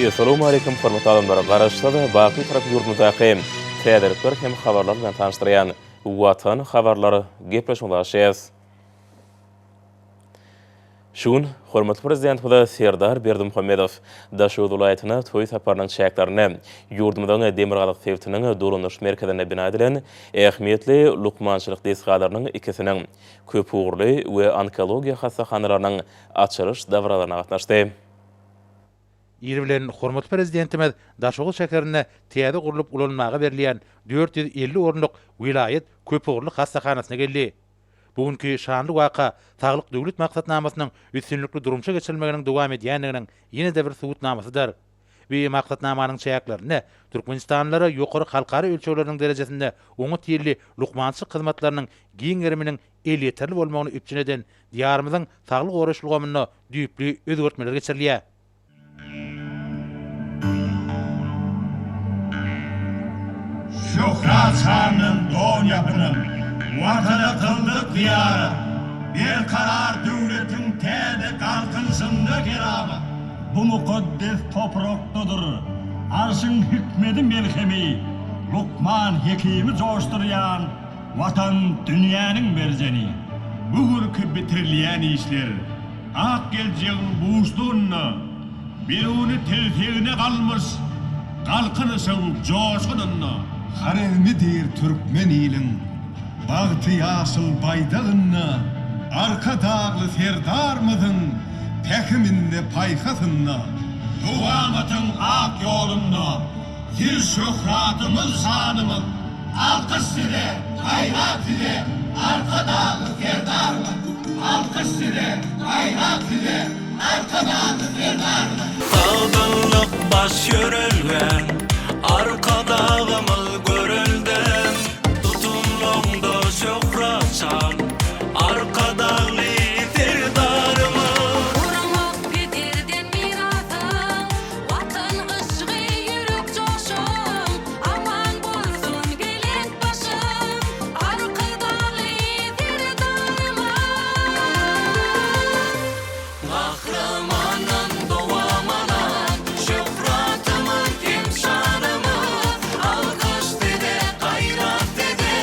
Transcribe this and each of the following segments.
Assalamu alaykum hormatly adamlar. Garaşda da baky tarap ýurdumyzdaky täzelikler hem habarlar bilen tanışdyrýan Watan habarlary gepleşmegäs. Şun hormatly prezident Huda Serdar Berdimuhammedow Daşowut welaýatyna toý saparynyň şäherlerini ýurdumyzyň Demirgalyk Sewtiniň dolanyş merkezine bina edilen ähmiýetli lukmançylyk desgalarynyň ikisiniň köp uğurly we onkologiýa hastahanalarynyň açylyş dawralaryna gatnaşdy. Ýerbilen hormatly prezidentimiz Daşowut şäherine täze gurulyp ulanmaga berilýän 450 orunlyk vilayet köp uğurly hastahanasyna geldi. Bugünkü şanly waka Saglyk döwlet maksatnamasynyň üstünlikli durumça geçirilmeginiň dowam edýändiginiň ýene-de bir subutnamasydyr. Bu maksatnamanyň şäherlerini Türkmenistanlara ýokary halkara ölçeğleriniň derejesinde oňa tiýerli lukmançylyk hyzmatlarynyň giň eriminiň elýeterli bolmagyny üpçün eden diýarymyzyň saglyk goraşlygymyna düýpli özgertmeler geçirilýär. Şöhrat Han'ın doğum yapının vatana kıldık diyarı bir karar devletin täze kalkınsındı kerama. Bu mukaddes topraktadır arşın hükmedi melhemi Lukman hekimi coşturyan vatan dünyanın berzeni. Bugürkü bitirilýän işler ak geleceğin buğuşluğunu biruni telfiğine kalmış kalkını sevip coşkununu. Harevmidir Türkmen ilin, bağıtı yaşıl baydağınna, arka dağlı serdarmıdın, tekiminle paykasınna. Duvamatın ak yolunna, zil şöhratımız sanımın, alkış size, hayrat size, arka dağlı serdarmın. Alkış size, hayrat size, arka dağlı serdarmın. Dağdanlık baş yörülgen, arka dağımız görüldüm. Tutumluğunda şöhratçan, arka dağlı serdarımız. Uranmak peterden mirasın, vatan ışığı yürük coşun. Aman bolsun gelek başın, arka dağlı serdarımız. Kahramanın doğamanan, şöhratımın imşanımız. Alkış dede, gayrat dede,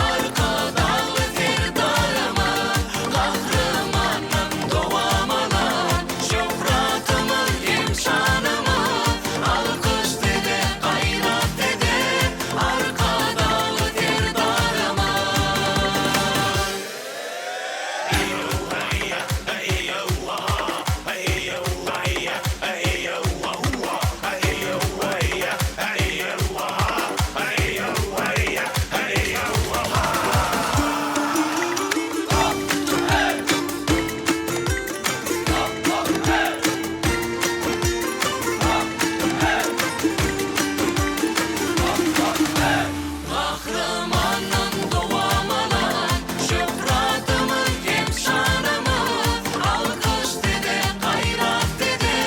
arka dağlı serdarımız. Kahramanın doğamanan, şöhratımın imşanımız. Alkış dede, gayrat dede, arka dağlı serdarımız. Kahramanın doğamanan, şöhratımın imşanımız. Alkış dede, gayrat dede,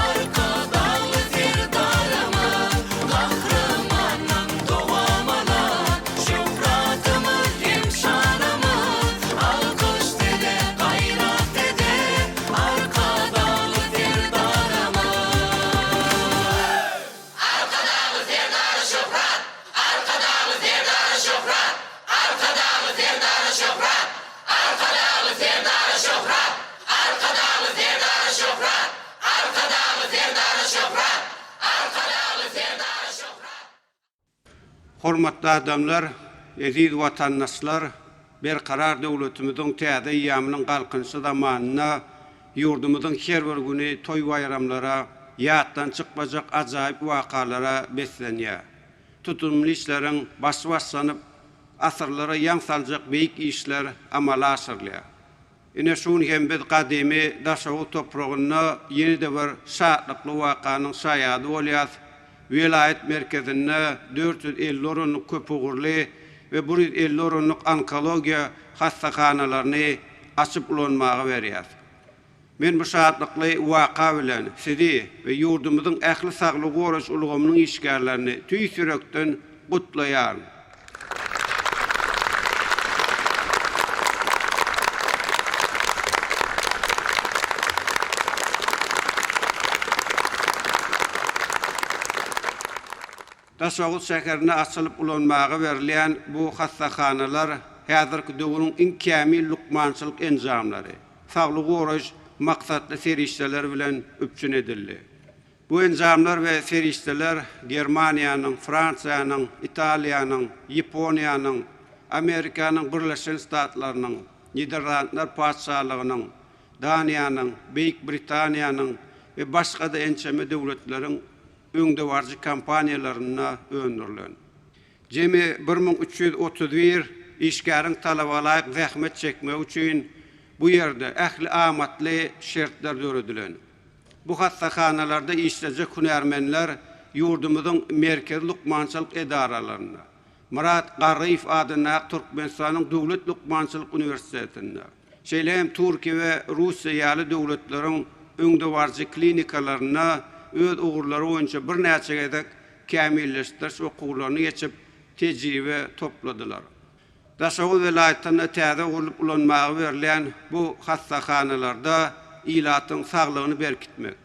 arka dağlı serdarımız. Kahramanın doğamanan, şöhratımın imşanımız. Alkış dede, gayrat dede, arka dağlı serdarımız. Hormatly adamlar, eziz vatandaşlar, berkarar döwletimiziň täze ýamynyň galkynşy zamanyna ýurdumyzyň her bir güni toý bayramlara, ýatdan çykmajak ajaýyp wakalara beslenýär. Tutumly işleriň başlanyp, asyrlara ýan saljak beýik işler amala aşyrylýar. Ine şuň hem biz gadymy Daşowut topragyna ýene-de bir şatlykly wakanyň şaýady bolýar. Vilayet merkezinde 450 orunluk köp uğurlu ve 150 orunluk onkologiya hastahanalarını açıp ulanmağa veriyaz. Men bu şahatlıklı vaka bilen sizi ve yurdumuzun ähli saglyk goraş ulgamynyň işgärlerini tüý sürekden gutlaýar. Daşoğuz şäherine açılıp ulanmagy berilýän bu hassahanalar häzirki döwrüň iň kämil lukmançylyk enjamlary, saglyk goraş maksatly serişdeler bilen öpçün edildi. Bu enjamlar we serişdeler Germaniýanyň, Fransiýanyň, Italiýanyň, Ýaponiýanyň, Amerikanyň Birleşen Ştatlarynyň, Niderlandlar paçalygynyň, Daniýanyň, Beýik Britaniýanyň we başga da ençeme döwletleriň öňde barjy kampaniýalaryna öňdürilen. Jemi 1331 işgäriň talabalaryk zähmet çekmek üçin bu ýerde ähli amatly şertler döredilen. Bu hassahanalarda işlejek hünärmenler ýurdumyzyň merkez lukmançylyk edaralaryna, Murat Garif adyna Türkmenistanyň Döwlet Lukmançylyk Uniwersitetinde, şeýlem Türkiýe we Russiýa ýaly döwletleriň öňde barjy klinikalaryna öz ugurlary boýunça bir näçe gedek kämilleşdiriş okuwlaryny geçip tejribe topladylar. Daşoğuz welaýatyna täze urulyp ulanmagy berilýän bu hassahanalarda ilatyň saglygyny berkitmek,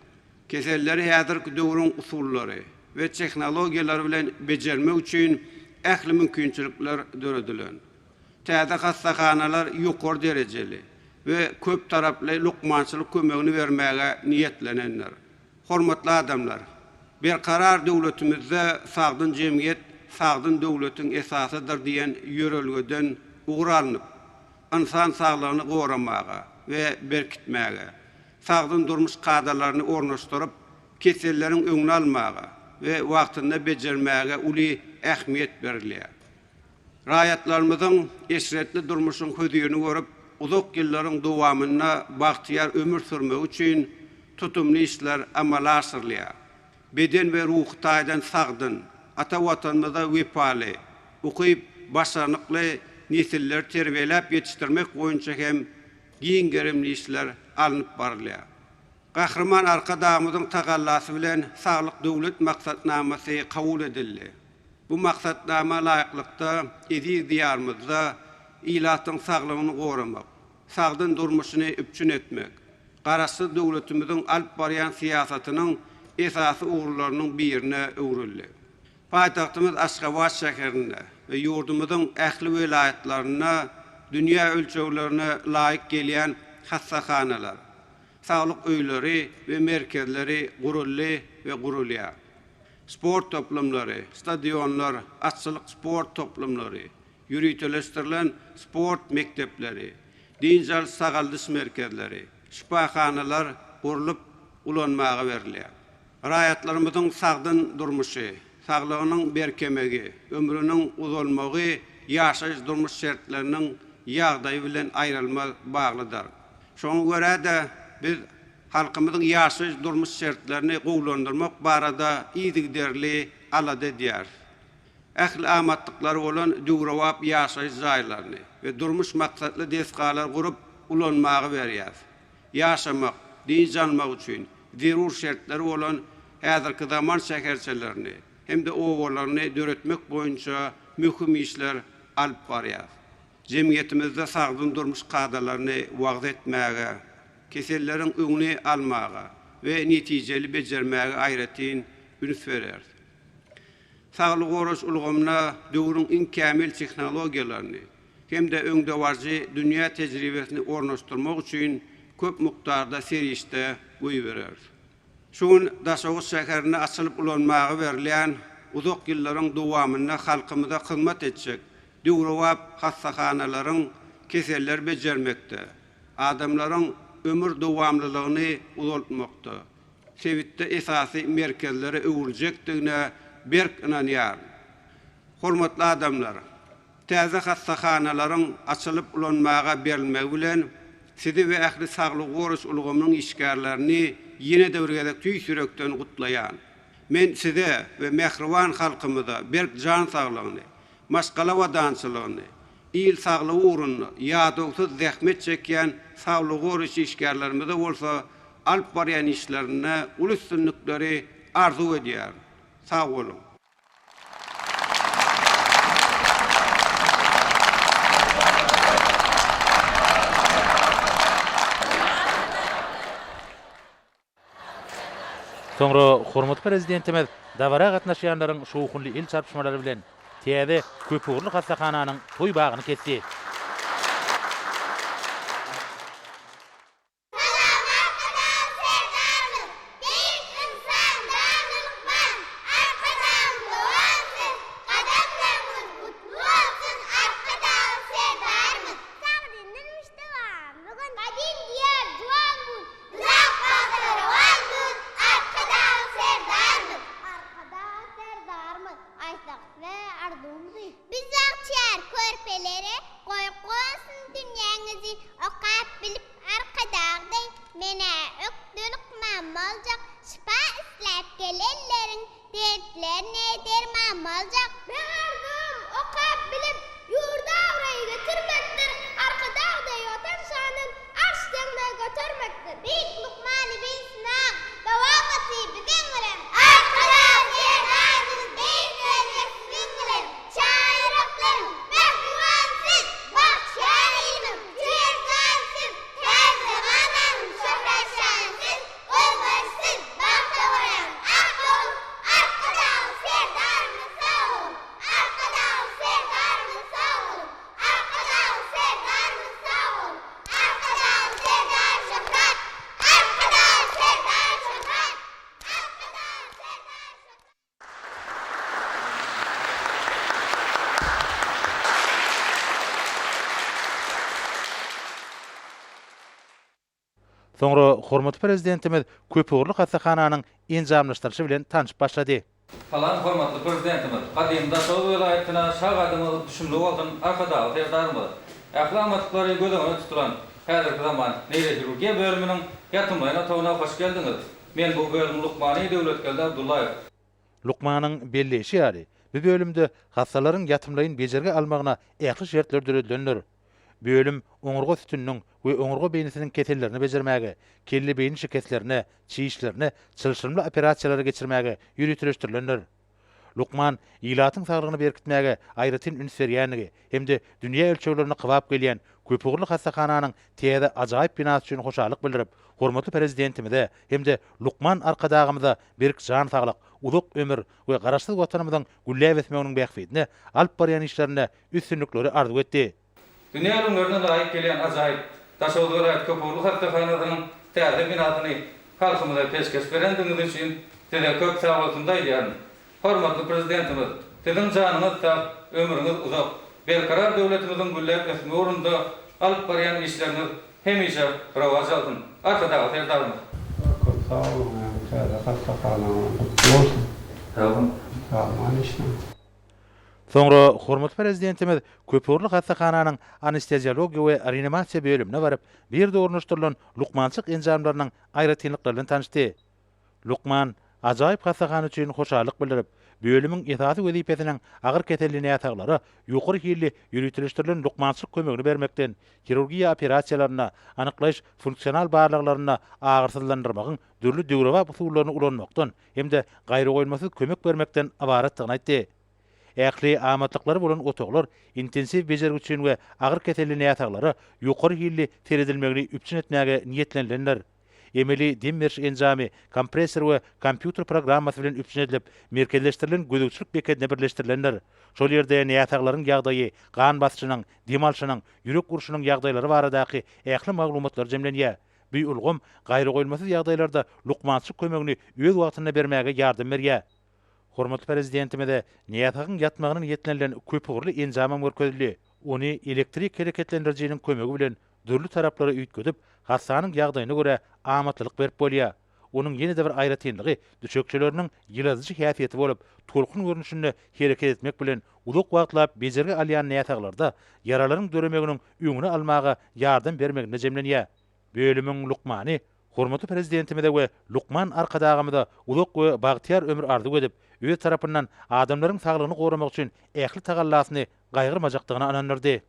keselleri häzirki döwrüň usullary we tehnologiýalary bilen bejermek üçin ähli mümkinçilikler döredilen. Täze hassahanalar ýokary derejeli we köp taraply lukmançylyk kömegini bermäge niýetlenenler. Hormatly adamlar, berkarar döwletimizde sagdyn jemgyýet, sagdyn döwletiň esasydyr diýen ýörelgeden ugralanyp, insan saglygyny goramaga we berkitmäge, sagdyn durmuş kadalaryny ornaşdyryp, keselleriň öňüni almaga we wagtynda bejermäge uly ähmiýet berilýär. Raýatlarymyzyň eşretli durmuşyň hödüýüni görüp, uzak ýyllaryň dowamyna bagtyýar ömür sürmek üçin tutumly işler amala asyrlýar. Beden we ruh taýdan sagdyn, ata watanymyza wepaly, ukyp başarnykly nesiller terbiýelep ýetişdirmek boýunça hem giň geremli işler alınıp barylýar. Gahrman arka dağımyzyň tagallasy bilen saglyk döwlet maksatnamasy kabul edildi. Bu maksatnama laýyklykda ezi diýarmyzda ilatyň saglygyny goramak, sagdyn durmuşyny üpçün etmek, garasy döwletimiziň alyp barýan siýasatynyň esasy ugurlarynyň birine öwrildi. Paýtagtymyz Aşgabat şäherinde we ýurdumyzyň ähli welaýatlaryna dünýä ölçeglerine laýyk gelýän hassahanalar, saglyk öýleri we merkezleri gurully we gurulýar. Sport toplamlary, stadionlar, açylyk sport toplamlary, ýürütülestirilen sport mektepleri, diňjal sagaldys merkezleri, şifahanalar gurulyp ulanmaga berilýär. Raýatlarymyzyň sagdyn durmuşy, saglygynyň berkemegi, ömrüniň uzalmagy ýaşaýyş durmuş şertleriniň ýagdaýy bilen aýrylma baglydyr. Şoňa görä de biz halkymyzyň ýaşaýyş durmuş şertlerini gowlandyrmak barada ýygyderli alada diýär. Ähli amatlyklary bolan döwrewap ýaşaýyş jaýlaryny we durmuş maksatly deskalar gurup ulanmagy berýär. Ýaşamak, diň almak üçin zerur şertleri bolan häzirki zaman şäherçilerini hem de owallaryny döretmek boýunça möhüm işler alyp barýar. Jemgyýetimizde sagdyn durmuş kadalaryny wagt etmäge, keselleriň öňüni almaga we netijeli bejermäge aýratyn ünüp berer. Saglyk goraş ulgamyna döwrüň iň kämil tehnologiýalaryny hem de öňde barjy dünýä tejribesini ornaşdyrmak üçin köp mukdarda serişde goý berer. Şuň Daşoğuz şäherine açylyp ulanmagy berilýän uzak ýyllaryň dowamyna halkymyza hyzmat etjek döwrewap hassahanalaryn keseller bejermekde, adamlaryň ömür dowamlylygyny uzaltmakda, sevitde esasy merkezlere öwüljekdigine berk inanýar. Hormatly adamlar, täze hassahanalaryn açylyp ulanmaga berilmegi bilen sizi we ähli saglyk goraş ulgamynyň işgärlerini ýene döwregedek tüý sürekden gutlaýan. Men size we mehriban halkymyza berk jan saglygyny, maşgala wadançylygyny, il saglygy uruny, ýadogsuz zähmet çekýän saglyk goraş işgärlerimize bolsa alyp barýan işlerine ulysynlykleri arzu edýär. Sag bolun. Soňra hormatly prezidentimiz dabara gatnaşýanlaryň şowkunly il çarpışmalary bilen täze Köpügürli hastahananyň toý bagyny kesdi. Bizakçar körpeleri koykosun dünyanizi okap bilip arkadağday mene öktülük mamalcak şifa islap gelellerin dertlerine ederman malcak. Ben ardım okap bilip yurda avrayı götürmektir. Arkadağday otan şanın arştığına götürmektir. Büyük lukmanı bin sınav davakati bibengiren arkadağı sevdağınız beyin gözesi bingiren şairoklarım behrivansız bakşarıyım cüzdansız her zamanım şöhretşansız olmarsız bakıvaran akol arkadağı sevdağını sağ olun arkadağı sevdağını sağ olun arkadağı sevdağını sağ olun arkadağı sevdağ şöhret arkadağı sevdağ şöhret arkadağı sevdağ şöhret. Soňra hormatly prezidentimiz Köpügürli hastahananyň enjamlaşdyryşy bilen tanyşyp başlady. Falan hormatly prezidentimiz, Qadim Daşoğlu vilayatyna şag adymyzy düşünmeli bolgan arkadagy ferdarymyz. Ahlamatyklary gözüňe tutulan häzirki zaman neyrochirurgiýa bölüminiň ýatymlaryna toguna hoş geldiňiz. Men bu bölüm Lukmany Döwletgelde Abdullaýew. Lukmanyň belleşi ýaly. Bu bölümde hastalaryň ýatymlaryň bejerge almagyna ähli şertler döredilenler. Bölüm oňurga sütünniň we oňurga beýnisiniň kesellerini bejermäge, kelli beýni şikestlerini, çiýişlerini, çylşyrmly operasiýalary geçirmäge ýürütüleşdirilenler. Lukman ýylatyň saglygyny berkitmäge aýratyn üns berýänligi hemde dünýä ölçeglerini kybap gelýän Köpügürli hastahananyň täze ajaýyp binasy üçin hoşallyk bildirip, hormatly prezidentimize hemde Lukman arkadagymyza berk jan saglyk, uzak ömür we garaşsyz watanymyzyň gülläp etmeginiň bähfidine alyp barýan işlerine üstünlikleri arzu etdi. Dünýäniň örnegine laýyk gelýän ajaýyp Daşoğlu vilayat Köpügürli hastahananyň täze binasyny halkymyza peşkeş berendiňiz üçin size köp sag bolsun diýýän. Hormatly prezidentimiz, sizin janyňyz sag, ömrüňiz uzak, berkarar döwletimiziň gülläp etme urunda alyp barýan işleriniz hemişe rowaj alsyn. Arkadagy ferdarymyz. Sağ olun, täze hastahananyň bolsun. Sağ olun. Soňra hormatly prezidentimiz Köpügürli hastahananyň anesteziologiýa we reanimasiýa bölümine baryp, bir de ornaşdyrylan Lukmançyk enjamlarynyň aýratynlyklaryny tanışdy. Lukman ajaýyp hastahana üçin hoşallyk bildirip, bölümiň esasy wezipesiniň agyr keselligine ýataglary ýokary hilli ýürütüleşdirilen Lukmançyk kömegini bermekden kirurgiýa operasiýalaryna, anyklaýyş funksional barlyklaryna agyrsızlandyrmagyň dürli döwreba usullaryny ulanmakdan hemde gaýry goýulmasyz kömek bermekden abaratdygyny aýtdy. Ähli amatyklary bolan otoglar intensiv bejergi üçin we agyr keselligine ýataglary ýokary hilli teredilmegini üpçün etmäge niýetlenlenler. Emeli demmerş enjamy kompressor we kompýuter programmasy bilen üpçün edilip, merkezleşdirilen gözükçülük beketine birleşdirilenler. Şol ýerde ýataglaryň ýagdaýy, gan basyşynyň, dem alşynyň, ýürek urşunyň ýagdaýlary baradaky ähli maglumatlar jemlenýär. Bu ulgum gaýry goýulmasyz ýagdaýlarda Lukmançyk kömegini öz wagtyna bermäge ýardam berýär. Hormatly prezidentimize niýatagyň ýatmagynyň ýetlenlen Köpügürli enjamyň görkezildi. Ony elektrik hereketlendirjiniň kömegi bilen dürli taraplara üýtgedip, hastanyň ýagdaýyna görä amatlyk berip bolýar. Onuň ýene-de bir aýratynlygy düşekçileriniň ýylazyjy häsiýeti bolup, tolkun görnüşinde hereket etmek bilen uzak wagtlap bejerge alýan näýataglarda yaralaryň döremeginiň öňüne almaga ýardam bermegine jemlenýär. Bölümiň Lukmany hormatly prezidentimize we Lukman arkadagymyza uzak we bagtyar ömür arzu edip, öz tarapyndan adamlaryň saglygyny goramak üçin ähli tagallasy gaýgyrmajakdygyny anandyrdy.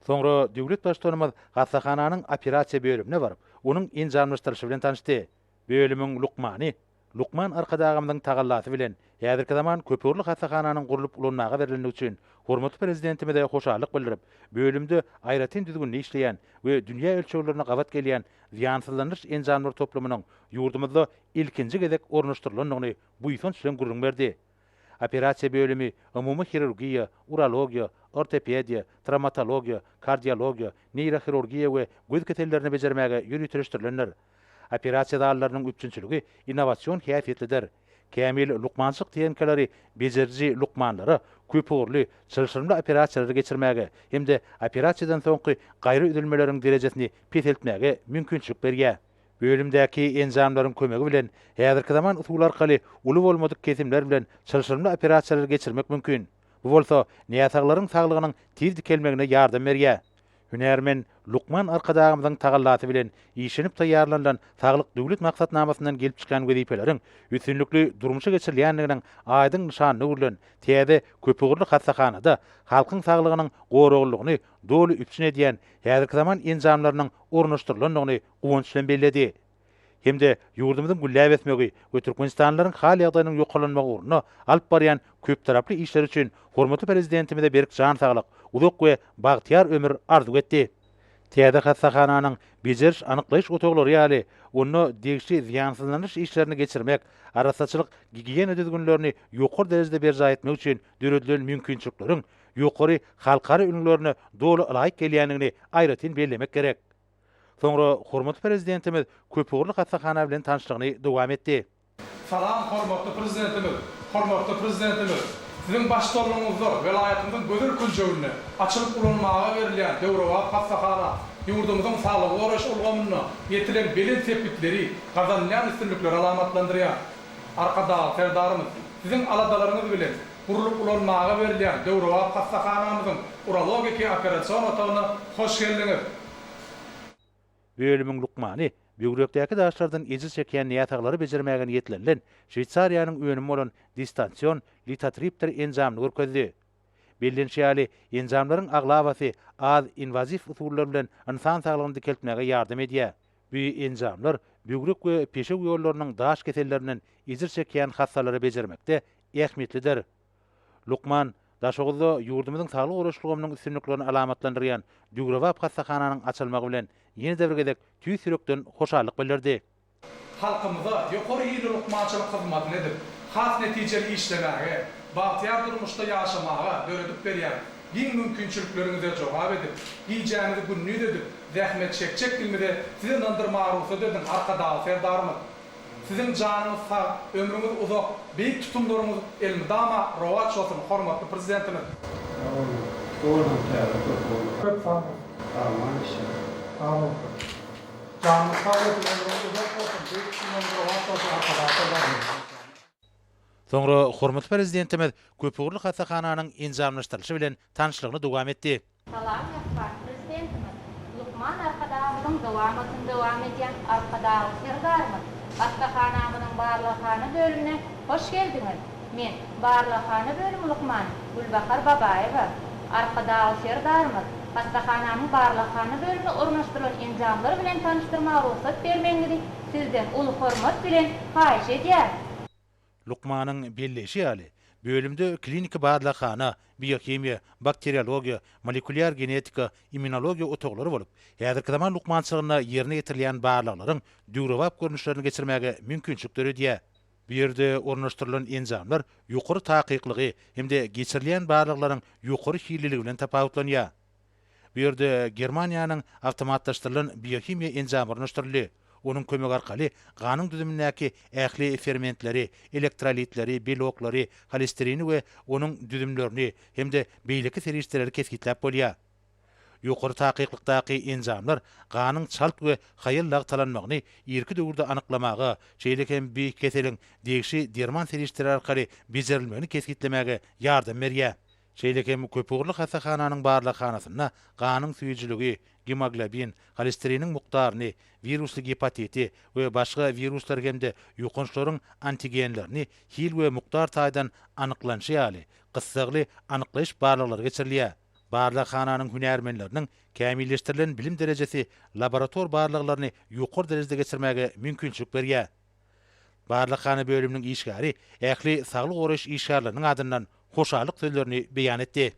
Soňra döwlet başdanymyz hastahananyň operasiýa bölümine baryp, onuň enjamlaşdyryşy bilen tanışdy. Bölümiň Lukmany, Lukman arkadagymyzyň tagallasy bilen häzirki zaman Köpügürli hastahananyň gurulyp ulanmaga berilendigi üçin Hormatly prezidentime de hoşarlyk bildirip, bölümde aýratyn düzgünli işleýän we dünýä ölçeglerine gabat gelýän ziýansızlanýyş enjamlar toplamynyň ýurdumyzda ilkinji gezek ornaşdyrylandygyny buýsan süren gurrun berdi. Operasiýa bölümi umumy hirurgiýa, urologiýa, ortopediýa, travmatologiýa, kardiologiýa, neyrohirurgiýa we göz kesellerini bejermäge ýürütülýär. Operasiýa dalarynyň üçinçiligi innovasiýon häsiýetlidir. Kämil lukmançyk teýenkeleri bejerji lukmanlary köpürli, çylşyrmly operasiýalary geçirmäge hemde operasiýadan soňky gaýry üzülmeleriň derejesini peseltmäge mümkinçilik berýär. Bölümdäki enjamlaryň kömegi bilen häzirki zaman usul arkaly uly bolmadyk kesimler bilen çylşyrmly operasiýalary geçirmek mümkin. Bu bolsa näsaglaryň saglygynyň tiz dikelmegine ýardam berýär. Hünärmen Lukman arkadağımızın tağıllatı bilen işinip taýýarlanan saglyk döwlet maksatnamasyndan gelip çykan wezipeleriň üstünlükli durmuşa geçirilýänliginiň aýdyň nişanyny bilen täze köpügürli hastahanada halkyň saglygynyň goruglygyny doly üpsün edýän häzirki zaman enjamlarynyň ornaşdyrylandygyny uwanç bilen belledi. Hemde ýurdumyzyň gülläp etmegi we Türkmenistanlaryň hal ýagdaýynyň ýokalanmagy ugruna alyp barýan köp taraply işler üçin hormatly prezidentimize berk jan saglyk, uzak we bagtyar ömür arzu etdi. Täze hastahananyň bejeriş anyklaýyş otaklary ýaly onu degişli ziýansızlanyş işlerini geçirmek, arasaçylyk gigiýena düzgünlerini ýokary derejede berja etmek üçin döredilen mümkinçilikleriň ýokary halkara ünlülerini doly laýyk gelýänligini aýratyn bellemek gerek. Soňra hormatly prezidentimiz köpügürli hastahana bilen tanışlygyny dowam etdi. Salam hormatly prezidentimiz, hormatly prezidentimiz. Sizin başçylygyňyzda welaýatymyzyň gözer külçegine açylyp ulanmaga berilýän Döwrewap hastahana ýurdumyzyň saglygy goraş ulgamyna ýetilen bilen sepitleri, gazanýan üstünlükleri alamatlandyrýar. Arkadaky serdarymyz, sizin aladalaryňyz bilen gurulup ulanmaga berilýän Döwrewap hastahanamyzyň urologiki operasiýon otagyna hoş geldiňiz. Bölümün Lukmany Böwrekdäki daşlardan ejir çekýän näýataglary bejermäge niýetlenilen Şweýçariýanyň önümi bolan distansiýon litatripter enjamyny görkezdi. Bellenşýäli enjamlaryň aglabasy az invazif usullar bilen insan saglygyny dikeltmäge ýardam edýär. Bu enjamlar böwrek we peşek ýollarynyň daş kesellerinden ejir çekýän hastalary bejermekde ähmiýetlidir. Lukman daşoguzda ýurdumyzyň saglyk goraşlygymynyň üstünliklerini alamatlandyrýan Döwrewap hastahananyň açylmagy bilen ýene de bir gezek tüý sürekden hoşarlyk bildirdi. Halkymyza ýokary ýyly lukmançylyk hyzmatyny edip, has netijeli işlemäge, bagtyar durmuşda ýaşamaga döredip berýär. Giň mümkinçiliklerinize jogap edip, giýjäňizi günnüt edip, zähmet çekçek bilmede sizi nandyrmagy edin arkadaky serdarymyz. Sizin janyňyz sag, ömrüňiz uzak, beýik tutumlaryňyz elmidama rowaç bolsun hormatly prezidentimiz. Köp sağ olun. Sağ olun. Canlı sağlık ömrüňiz uzak bolsun, beýik tutumlaryňyz rowaç bolsun arkadaşlar. Soňra hormatly prezidentimiz köpügürli hastahananyň enjamlaşdyryşı bilen tanışlygyny dowam etdi. Salam ýoklar prezidentimiz. Lukman arkadağımızın dowam edýän arkadagy serdarymyz. Hastahanamynyň barlykhana bölümine hoş geldiňiz. Men barlykhana bölümi Lukman Gulbahar Babaýewa. Arkadagy serdarymyz. Hastahanamyň barlykhana bölümine ornaşdyrylan enjamlary bilen tanışdyrmagy ruhsat bermeňizi sizden uly hormat bilen haýyş edýär. Lukmanyň belleşi ýaly bölümde kliniki barlykhana, biokimiýa, bakteriologiýa, molekulyar genetika, immunologiýa otaklary bolup, häzirki zaman lukmançylygyna ýerine ýetirilen barlyklaryň Döwrewap görnüşlerini geçirmäge mümkinçilik berýär. Bu ýerde ornaşdyrylan enjamlar ýokary taýyklygy hemde geçirilen barlyklaryň ýokary hililigi bilen tapawutlanýar. Bu ýerde Germaniýanyň awtomatlaşdyrylan biokimiýa enjamy ornaşdyryldy. Onun kömegi arkaly ganyň düzümindäki ähli fermentleri, elektrolitleri, beloklary, holesterini we onun düzümlerini hemde beýleki serişleri keskitlep bolýar. Ýokary taýyklykdaky enjamlar ganyň çalk we haýyllyk talanmagyny erki döwürde anyklamaga, şeýlekem bir keseliň degişi derman serişleri arkaly bejerilmegini keskitlemege ýardam berýär. Şeýlekem köpügürli hastahananyň barlykhanasyna ganyň süýjüligi, hemoglobin, holesteriniň mukdaryny, virusly hepatiti we başga viruslar hemde ýokunçlaryň antigenlerini hil we mukdar taýdan anyklanşy ýaly gyssagly anyklaýyş barlyklary geçirilýär. Barlykhanyň hünärmenleriniň kämilleşdirilen bilim derejesi laborator barlyklaryny ýokary derejede geçirmäge mümkinçilik berýär. Barlykhana bölüminiň işgäri ähli saglyk goraş işgärleriniň adyndan hoşarlyk sözlerini beýan etdi.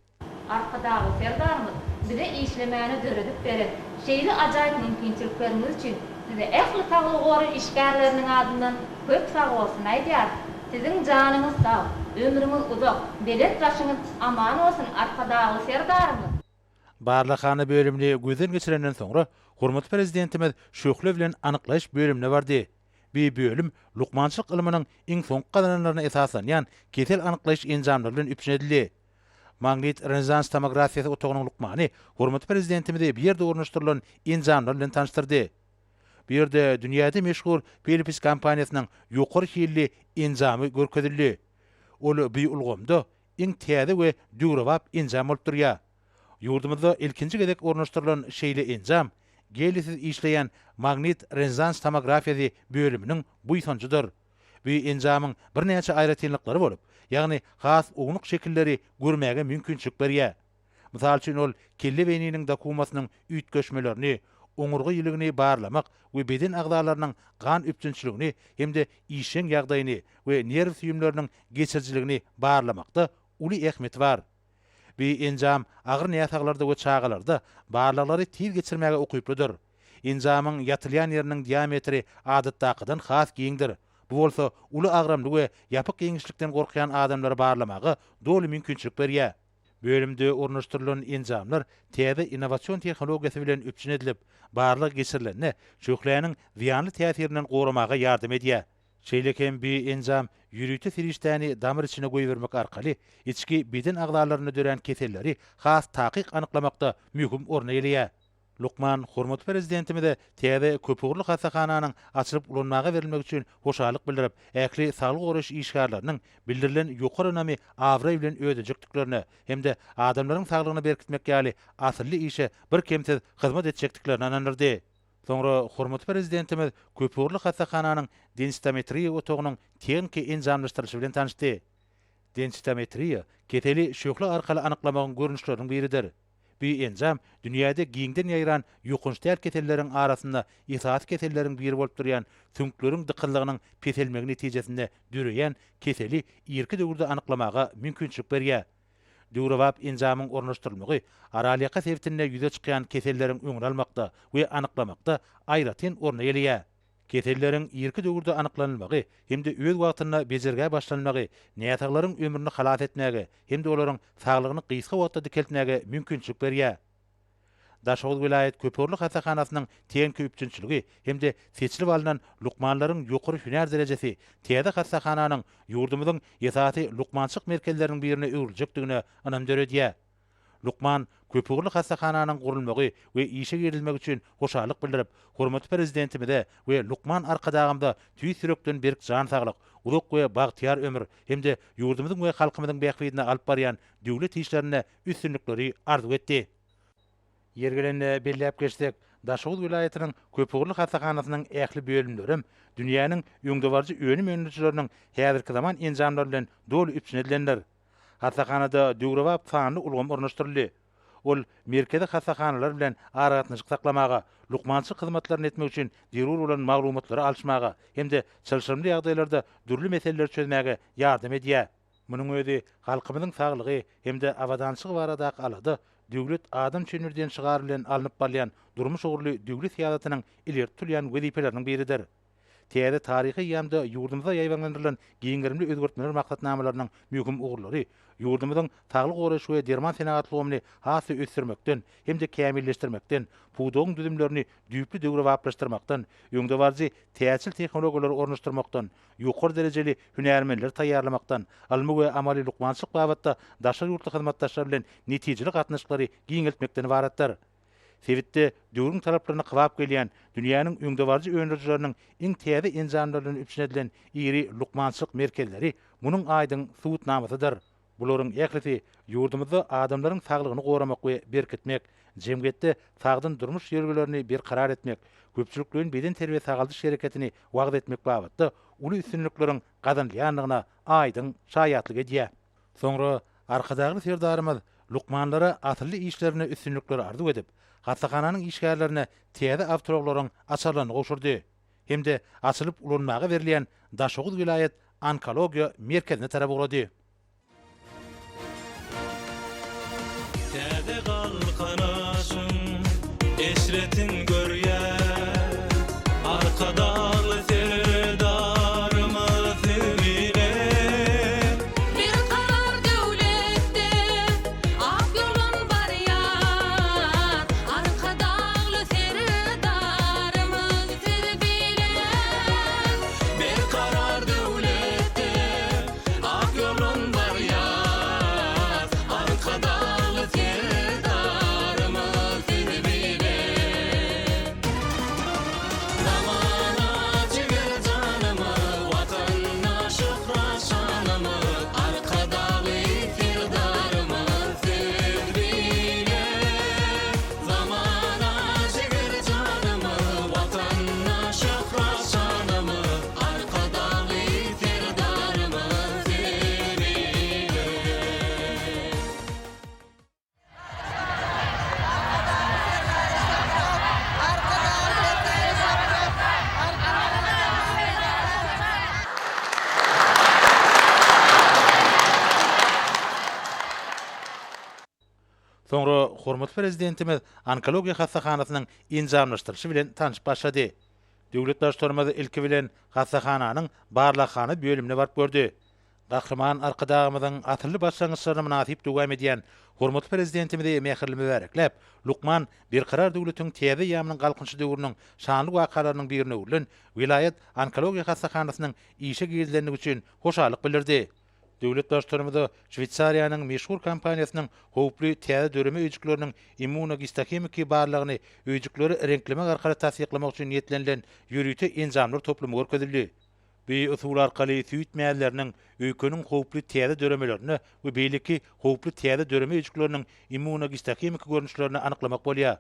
arkadağı serdarymyz bize işlemäni döredip beren şeýle ajaýyp mümkinçiliklerimiz üçin size ähli tagly gory işgärleriniň adyndan köp sag bolsun aýdýar. Sizin janyňyz sag, ömrüňiz uzak, belet başyňyz aman bolsun arkadağı serdarymyz. Barlahana bölümli gözden geçirenden sonra hormatly prezidentimiz şöhle bilen anyklaş bölümne bardy. Bir bölüm lukmançylyk ilminiň iň soňky kazananlaryna esaslanýan kesel anyklaş enjamlary bilen üpşenedildi. Magnit rezonans tomografiýasy otagynyň lukmany hormatly prezidentimizi bir ýerde ornaşdyrylan enjamlar bilen tanıştyrdy. Bir ýerde dünýäde meşhur Philips kompaniýasynyň ýokary hilli enjamy görkezildi. Ol bir ulgamda iň täze we düwrewap enjam bolup durýar. Yurdumuzda ilkinci gedek ornaşdyrylan şeýle enjam gelisiz işleyen magnit rezonans tomografiýasy bölüminiň buýsanjydyr. Bu enjamyň bir näçe aýratynlyklary bolup, ýagny has ognuq şekilleri görmäge mümkinçilik berýär. Mysal üçin ol kelle beyniniň dokumasynyň üýtgeşmelerini, oňurgy ýyligini barlamak we beden agdalarynyň gan üpçünçiligini hemde işeň ýagdaýyny we nerw süýümleriniň geçirjiligini barlamakda uly ähmiýet bar. Bir enjam agyr näsaglarda we çağalarda barlaklary tiz geçirmäge okyplydyr. Enjamyň ýatylýan ýeriniň diametri adatdakydan has giňdir. Bu bolsa uly agramly we ýapyk giňişlikden gorkýan adamlary barlamagy doly mümkinçilik berýär. Bölümde ornaşdyrylan enjamlar täze innowasion tehnologiýasy bilen üpşenedilip, barlyk geçirilenini şöhläniň ziýanly täsirinden goramaga ýardam edýär. Şeýlekem bir enjam ýürüýte firiştäni damyr içine goýbermek arkaly içki beden agdalaryny dören keselleri has takyk anyklamakda mühim orna elýär. Lukman hormatly prezidentimize täze köpügürlük hastahananyň açylyp ulanmaga berilmek üçin hoşalyk bildirip, ähli saglyk goraş işgärleriniň bildirilen ýokary önemi awra bilen ödejekdiklerini hemde adamlaryň saglygyny berkitmek ýaly asylly işe bir kemsiz hyzmat etjekdiklerini anandyrdy. Sonra hormatly prezidentimiz köpügürlük hastahananyň densitometriýa otagynyň teňki enjamlaşdyryşy bilen tanışdy. Densitometriýa keteli şöhle arkaly anyklamagyň görnüşleriniň biridir. Bu enjam dünýäde giňden ýaýran ýokunçly ketelleriň arasynda esas ketelleriň biri bolup durýan tüňkleriň dykyllygynyň peselmegi netijesinde düreýän keseli ýerki döwürde anyklamaga mümkinçilik berýär. Düwrewap enjamyň ornaşdyrylmagy aralyka sebäpine ýüze çykýan keselleriň öňüne almakda we anyklamakda aýratyn orna elýär. Keselleriň ýerki döwürde anyklanmagy hemde öz wagtynda bejerge başlanmagy, näýataklaryň ömrüni halat etmäge, hemde olaryň saglygyny gysga wagtda dikeltmäge mümkinçilik berýär. Daşoğlu vilayet köpürlük hasahanasynyň teňki üpçünçiligi hemde seçilip alynan lukmanlaryň ýokary hüner derejesi täze hasahananyň ýurdumyzyň esasy lukmançyk merkezleriniň birine öwrüljekdigine anam döredýär. Lukman köpügürlük hasahananyň gurulmagy we işe girilmek üçin hoşalyk bildirip, hormatly prezidentimize we Lukman arkadagymda tüý sürekden berk jan saglyk, uluk we bagtyar ömür hemde ýurdumyzyň we halkymyzyň bähbidine alyp barýan döwlet işlerine üstünlikleri arzu etdi. Yergelende belläp geçsek, Daşoğlu vilayetiniň köpügürlük hasahanasynyň ähli bölümleri dünýäniň öňdebarjy öňüm öňüçileriniň häzirki zaman enjamlary bilen doly üpşenedilenler. Hasahanada düwrewap sanly ulgam ornaşdyryldy. Ol merkezi hasahanalar bilen aragatnaşyk saklamaga, lukmançylyk hyzmatlaryny etmek üçin zerur bolan maglumatlary alşmaga hemde çylşyrymly ýagdaýlarda dürli meseleler çözmäge ýardam edýär. Munyň özi halkymyzyň saglygy hemde awadançylygy barada alady. Döwlet adam çönürden çygar bilen alınıp barýan durmuş ogurly döwlet syýasatynyň ileri turýan wezipeleriniň biridir. Täze taryhy ýamda ýurdumyza ýaýbanlandyrylan giňgirimli özgertmeler maksatnamalarynyň möhüm ugurlary ýurdumyzyň saglyk goraş we derman senagatlygyny hasy ösdürmekden hemde kämilleşdirmekden, puwdogyň düzümlerini düýpli döwre waplaşdyrmakdan, öňde barjy täsir tehnologiýalary ornaşdyrmakdan, ýokary derejeli hünärmenler taýýarlamakdan, almy we amaly lukmançylyk babatda daşa ýurtly hyzmatdaşlar bilen netijeli gatnaşyklary giňeltmekden ibaretdir. Sebitde döwrüň talaplaryny kybap gelýän dünýäniň öňde barjy öňürçileriniň iň täze enjamlaryny üpşenedilen iri lukmançylyk merkezleri munyň aýdyň subutnamasydyr. Bularyň ählisi ýurdumyzda adamlaryň saglygyny goramak we berkitmek, jemgyýetde sagdyn durmuş ýergelerini berkarar etmek, köpçülikliň beden terbiýe sagaldyş hereketini wagt etmek babatda uly üstünlikleriň gazanlýanlygyna aýdyň şaýatlyk edýär. Soňra arkadagy serdarymyz lukmanlara atly işlerine üstünlikleri arzu edip, hasahananyň işgärlerine täze awtoroklaryň açarlaryny goşurdy. Hemde açylyp ulanmaga berilýän Daşoğlu vilayet onkologiýa merkezine tarap boldy. Hasretin görýär arkadaly serdarymyz sevile. Bir karar döwletde ak ýolun bar ýar, arkadaly serdarymyz sevile. Bir karar döwletde ak ýolun bar ýar, arkadaly serdarymyz sevile. Zamana jiger janymy, watanyna şöhra şanymy, arkadaly serdarymyz sevile. Zamana jiger janymy, watanyna şöhra şanymy, arkadaly serdarymyz sevile. Soňra hormat prezidentimiz onkologiya hassahanasynyň injamlaşdyryşy bilen tanyşyp başlady. Döwlet başlarymyz ilki bilen hassahananyň barlakhany bölümine barıp gördü. Gahryman arkadagymyzyň atyrly başlangyçlaryna münasip dowam edýän hormat prezidentimizi mehirli mübareklep, Lukman bir karar döwletiň täze ýamynyň galkynçy döwrüniň şanly wakalarynyň birine ulan vilayet onkologiya hassahanasynyň işe girdilendigi üçin hoşalyk bildirdi. Döwlet başlarymyzy Şwitsariýanyň meşhur kompaniýasynyň howply täze döreme öýjükleriniň immunogistokimiki barlygyny öýjükleri renklemek arkaly tasdiklamak üçin niýetlenilen ýürüýte enjamlar toplumy görkezildi. Bu usul arkaly süýtmäleriniň öýkeniň howply täze döremelerini we beýleki howply täze döreme öýjükleriniň immunogistokimiki görnüşlerini anyklamak bolýar.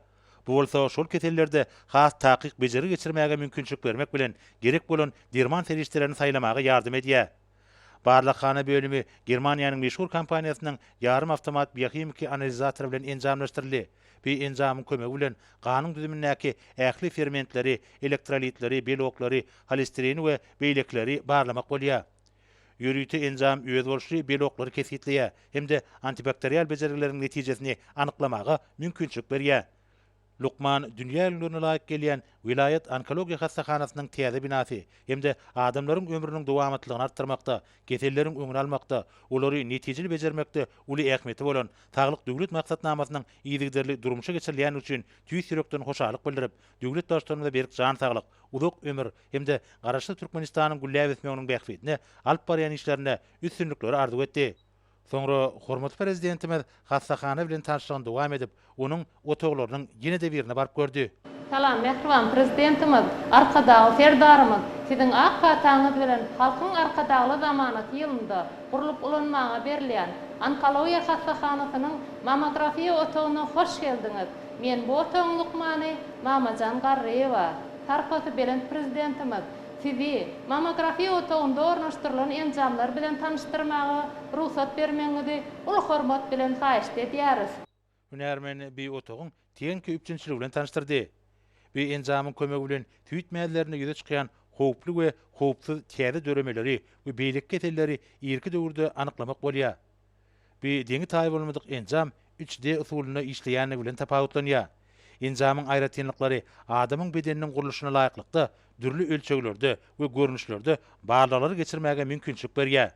Bu bolsa şol ketellerde has takyk bejeri geçirmäge mümkinçilik bermek bilen gerek bolan derman serişlerini saýlamaga ýardym edýär. Barlakhana bölümi Germaniýanyň meşhur kompaniýasynyň yarım avtomat biokimiki analizatory bilen enjamlaşdyryldy. Bu enjamyň kömegi bilen ganyň düzümindäki ähli fermentleri, elektrolitleri, beloklary, holesterini we beýlekleri barlamak bolýar. Ýürüýte enjam öz bolşy beloklary kesitleýär hemde antibakterial bejerileriniň netijesini anyklamaga mümkinçilik berýär. Lukman dünýä ýylyna laýyk gelýän vilayet onkologiya hassahanasynyň täze binasy hemde adamlaryň ömrüniň dowamytlygyny artdyrmakda, keselleriň öňüni almakda, olary netijeli bejermekde uly ähmeti bolan saglyk döwlet maksatnamasynyň ýygyderli durmuşa geçirilýän üçin tüýs ýürekden hoşalyk bildirip, döwlet başlarymyza berip jan saglyk, uzak ömür hemde garaşly Türkmenistanyň gülläp etmeginiň bähfetine alyp barýan işlerine üstünlikleri arzu etdi. Soňra hormat prezidentimiz hassahana bilen tanışygyny dowam edip, onuň otoglarynyň ýene-de birine barıp gördü. Salam mehriban prezidentimiz, arkadagy serdarymyz, siziň ak pataňyz bilen halkyň arkadagy zamanak ýylynda gurulyp ulanmaga berilýän onkologiya hassahanasynyň mammografiýa otogyna hoş geldiňiz. Men bu otogyň Lukmany Mamajan Garreýewa, tarpasy bilen prezidentimiz sizi mammografiýa otogynda ornaşdyrylan enjamlar bilen tanışdyrmaga ruhsat bermeňizi uly hormat bilen haýyş edýäris. Hünärmeni bu otogyň teňki üçinçiligi bilen tanışdyrdy. Bu enjamyň kömegi bilen tüýtmälerini ýüze çykýan howply we howpsuz täze döremeleri we beýlik ketelleri ýerki döwürde anyklamak bolýar. Bu deňi taýy bolmadyk enjam 3D usulyna işleýäni bilen tapawutlanýar. Enjamyň aýratynlyklary adamyň bedeniniň guruluşyna laýyklykda dürli ölçeklerde we görnüşlerde barlary geçirmäge mümkinçilik berýär.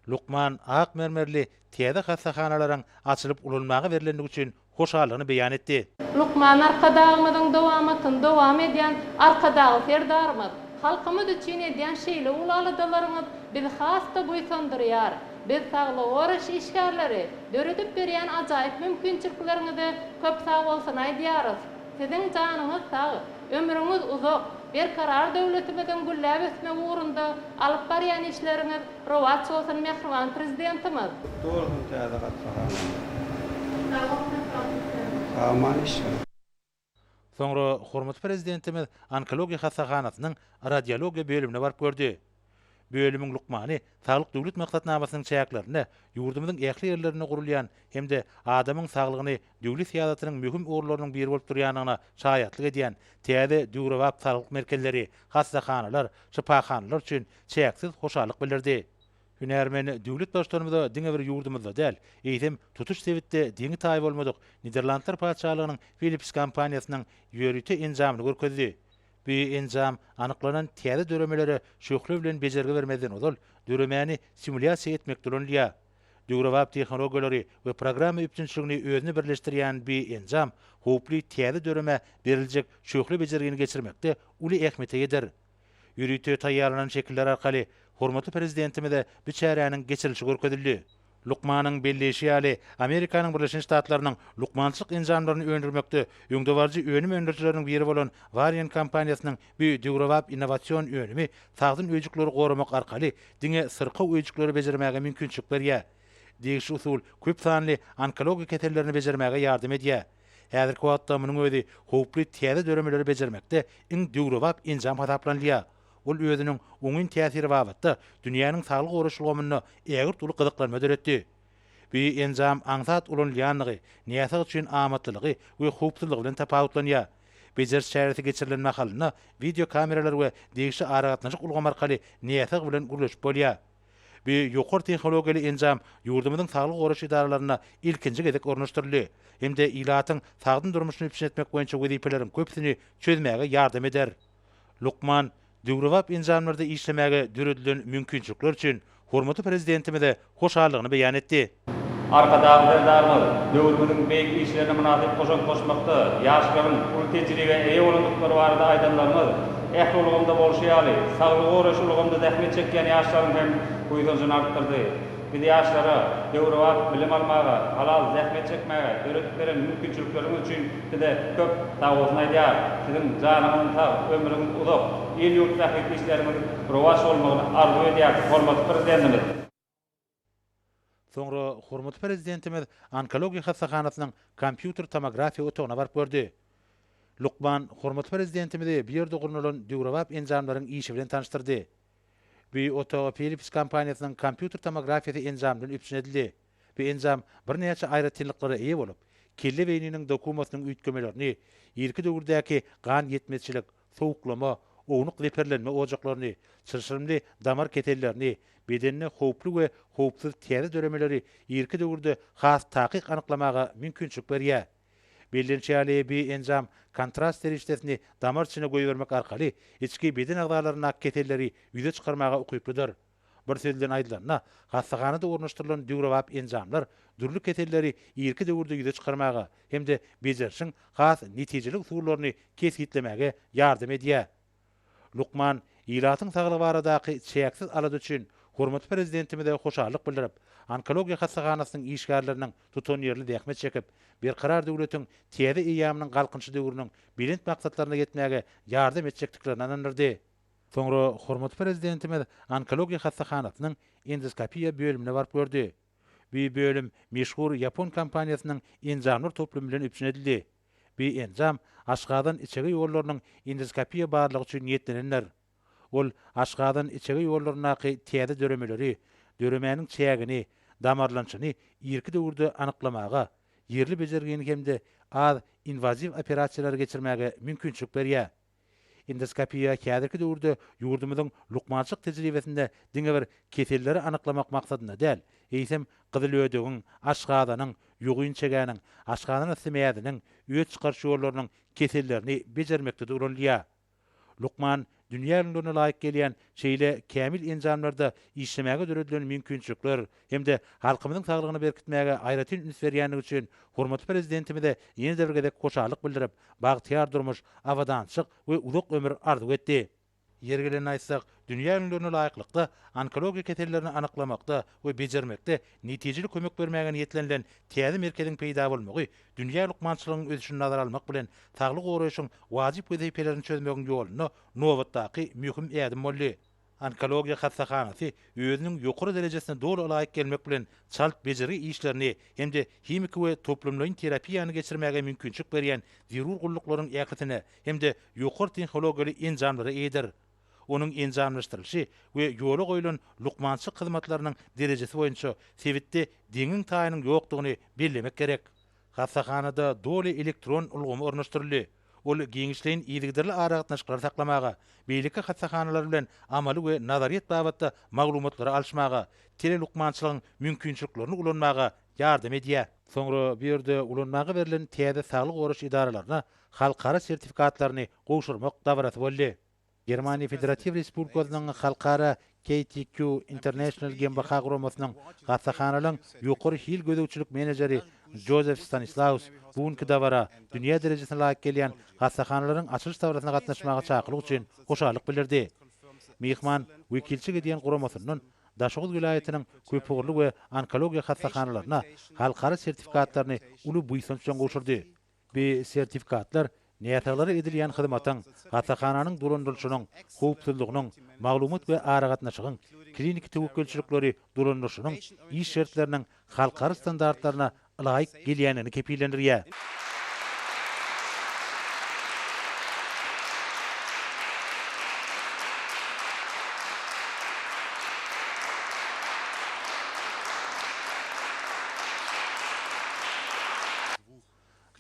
Lukman ak mermerli täze hassahanalarym açylyp ulanmaga berilendigi üçin hoşalygyny beýan etdi. Lukman arkadagymyzyň dowamatyny dowam edýän arkadagy serdarymyz, halkymyz üçin edýän şeýle ulalydalaryňyz bizi hasda goýsandyrýar. Biz saglyk oraş işgärleri döredip berýän ajaýyp mümkinçilikleriňizi köp sag bolsun aýdýarys. Siziň janyňyz sag, ömrüňiz uzak, bir karar döwletimiziň gülläp etmegi ugrunda alyp barýan işleriňiz rowat bolsun mehriban prezidentimiz. Doğrudan täze gatsagan. Aman işe. Soňra hormat prezidentimiz onkologiya hassahanasynyň radiologiya bölümine barıp gördü. Bölümüň Lukmany saglyk döwlet maksatnamasynyň çäklaryna ýurdumyzyň ähli ýerlerine gurulýan hemde adamyň saglygyny döwlet syýasatynyň möhüm orlarynyň biri bolup durýanyna şaýatlyk edýän täze döwrewap saglyk merkezleri, hassahanalar, şypahanalar üçin çäksiz hoşalyk bildirdi. Hünärmen döwlet başlarymyzda diňe bir ýurdumyzda däl, eýsem tutuş sebitde diňi taýyp bolmadyk Niderlandlar paçalygynyň Philips kompaniýasynyň ýörüti enjamyny görkezdi. Bu enjam anyklanan täze döremeleri şöhre bilen bejerge bermezden ozal, döremäni simulýasiýa etmek duranlýa. Döwrewap tehnologiýalary we programma üpçünçiligini özüne birleşdirýän bu enjam howply täze döreme beriljek şöhre bejergeni geçirmekde uly ähmiýete eder. Ýürüte taýýarlanan şekiller arkaly hormatly prezidentimize bu çäräniň geçirilişi görkezildi. Lukmanyň belleşi ýaly Amerikanyň Birleşen Ştatlarynyň lukmançylyk enjamlaryny öndürmekde öňdewarjy önüm öndürjüläriniň biri bolan Varian kompaniýasynyň bu döwrewap innovasiýon önümi sagdyn öýjükleri goramak arkaly diňe syrka öýjükleri bejermäge mümkinçilik berýär. Diýiş usul köp sanly onkologiýa kesellerini bejermäge ýardym edýär. Häzirki wagtda munyň özi howply täze döremeleri bejermekde iň döwrewap enjam hasaplanýar. Ol özüniň oňun täsiri babatda dünýäniň saglyk goraşylgyny ägir tuly gyzyklanma döretdi. Bu enjam aňsat ulanýanlygy, näse üçin amatlygy we howpsuzlygy bilen tapawutlanýar. Bejer şähersi geçirilen mahalyny video kameralar we degişi aragatnaşyk ulgam arkaly näse bilen gürleşip bolýar. Bu ýokary tehnologiýaly enjam ýurdumyzyň saglyk goraş idaralaryna ilkinji gezek ornaşdyryldy. Hemde ilatyň sagdyn durmuşyny ýetmek boýunça wezipelerin köpsini çözmäge ýardam eder. Lukman döwrewap enjamlarda işlemäge düredilen mümkinçilikler üçin hormatly prezidentimize hoşallygyny beýan etdi. Arkadagy derdarmy döwrümiň beýik işlerine münasip goşmakda ýaşlaryň uly tejribe eýe bolanlyklary barada aýdanlarymyz ähli bolşy ýaly saglyk goraşylygynda zähmet çekýän ýaşlaryň hem goýdanjyny artdyrdy. Biz ýaşlara döwrewap bilim almaga, halal zähmet çekmäge öýretip beren mümkinçilikleri üçin bize köp tawassy edýär. Siziň janyňyz sag, ömrüňiz uzak, el ýurtdaky işlerimiz rowaş bolmagyny arzu edýär. Hormatly prezidentimiz. Soňra hormatly prezidentimiz onkologiýa hastakanasynyň kompýuter tomografiýa otagyna baryp gördi. Lukman hormatly prezidentimizi bir ýerde gurnulan döwrewap enjamlaryň işi bilen tanıştyrdy. Bu oto Philips kompaniýasynyň kompýuter tomografiýasy enjamyny üpçünedildi. Bu enjam bir näçe aýratynlyklary eýe bolup, kelle beýniniň dokumasynyň üýtgemelerini, ýerki döwürdäki gan ýetmezçilik, sowuklama, oňluk reperlenme ojaklaryny, çyrşyrymly damar ketellerini, bedenine howply we howpsuz täze döremeleri ýerki döwürde has takyk anyklamaga mümkinçilik berýär. Bellençäli bu enjam kontrast derişdesini damar içine goýbermek arkaly içki beden agdalaryna ketelleri ýüze çykarmaga ukyplydyr. Bir sözden aýdylanyna, hastakanada ornaşdyrylan döwrewap enjamlar dürli ketelleri ýerki döwürde ýüze çykarmaga hemde bejerişiň has netijelik usullaryny kesgitlemege ýardam edýär. Lukman ilatyň saglygy baradaky çäksiz alady üçin hormatly prezidentimize hoşallyk bildirip, onkologiýa hastakanasynyň işgärleriniň tutan ýerli dähmet çekip, bir karar döwletiň täze eýamynyň galkynçy döwrüniň bilent maksatlaryna ýetmäge ýardam etjekdiklerini anandyrdy. Soňra hormatly prezidentimiz onkologiýa hastakanasynyň endoskopiýa bölümine baryp gördi. Bu bölüm meşhur Ýapon kompaniýasynyň enjamlar toplumy bilen üpçünedildi. Bu enjam aşgadan içeri ýollarynyň endoskopiýa barlygy üçin ýetlenenler. Ol aşgadan içeri ýollarynaky täze döremeleri, döremäniň çägini, damarlançyny ýerki döwürde anyklamaga, yerli bejergeni hemde az invaziv operasiýalar geçirmäge mümkinçilik berýär. Endoskopiýa häzirki döwürde ýurdumyzyň lukmançylyk tejribesinde diňe bir keselleri anyklamak maksadyna däl, eýsem gyzyl ödegin, aşgadanyň, ýogyn çegäniň, aşgadanyň semädiniň, öýt çykarşy ýollarynyň kesellerini bejermekde ulanýar. Lukman dünýäniň laýyk gelýän şeýle kämil enjamlarda işlemäge döredilen mümkinçilikler hemde halkymyzyň saglygyny berkitmäge aýratyn üns berýänligi üçin hormatly prezidentimize ýene-de bir gezek hoşallyk bildirip, bagtyar durmuş, awadançyk we uzak ömür arzu etdi. Ýergelen aýtsak, dünýäniň laýyklykda onkologiýa kesellerini anyklamakda we bejermekde netijeli kömek bermäge niýetlenilen täze merkeziň peýda bolmagy, dünýä lukmançylygynyň özüşini nazara almak bilen saglyk goraşyň wajyp wezipelerini çözmegiň ýoluny nowatdaky mühim ädim boldy. Onkologiýa hastakanasy özüniň ýokary derejesine dolu laýyk gelmek bilen çalt bejeri işlerini hemde hemik we toplumlaryň terapiýany geçirmäge mümkinçilik berýän zerur gullyklaryň ýakıtyny hemde ýokary tehnologiýaly enjamlary eder. Onuň enjamlaşdyrylyşy we ýola goýulan lukmançylyk hyzmatlarynyň derejesi boýunça sebitde deňiň taýynyň ýokdugyny bellemek gerek. Hastakanada dolu elektron ulgamy ornaşdyryldy. ol giňişlerin ýygydyrly aragatnaşyklary saklamaga, beýlikli hassahanalar bilen amaly we nazariýet babatda maglumatlary alşmaga, telelukmançylygyň mümkinçiliklerini ulanmaga ýardam edýär. Soňra bu ýerde ulanmaga berilen täze saglyk goraş idaralaryna halkara sertifikatlaryny gowşurmak dabarasy boldy. Germaniýa Federativ Respublikasynyň halkara KTQ International Gemba Hagromasynyň hassahanalyň ýokary hil gözegçilik menejeri Joseph Stanislaus bugünkü dabara dünýä derejesine laýyk gelýän hassahanalyň açylyş dawrasyna gatnaşmaga çakyryk üçin hoşallyk bildirdi. Mihman wekilçilik edýän guramasynyň Daşoğuz vilayetinin köpügürlü we onkologiya hassahanalarına halkara sertifikatlaryny uly buýsun üçin gowşurdy. Bu sertifikatlar näýetlere edilýän hyzmatyň, hassahanyň durandyrşynyň, howpsuzlygynyň, maglumat we aragatnaşygyň, klinik tewekkelçilikleri durandyrşynyň iş şertleriniň halkara standartlaryna laýyk gelýänini kepillendirýär.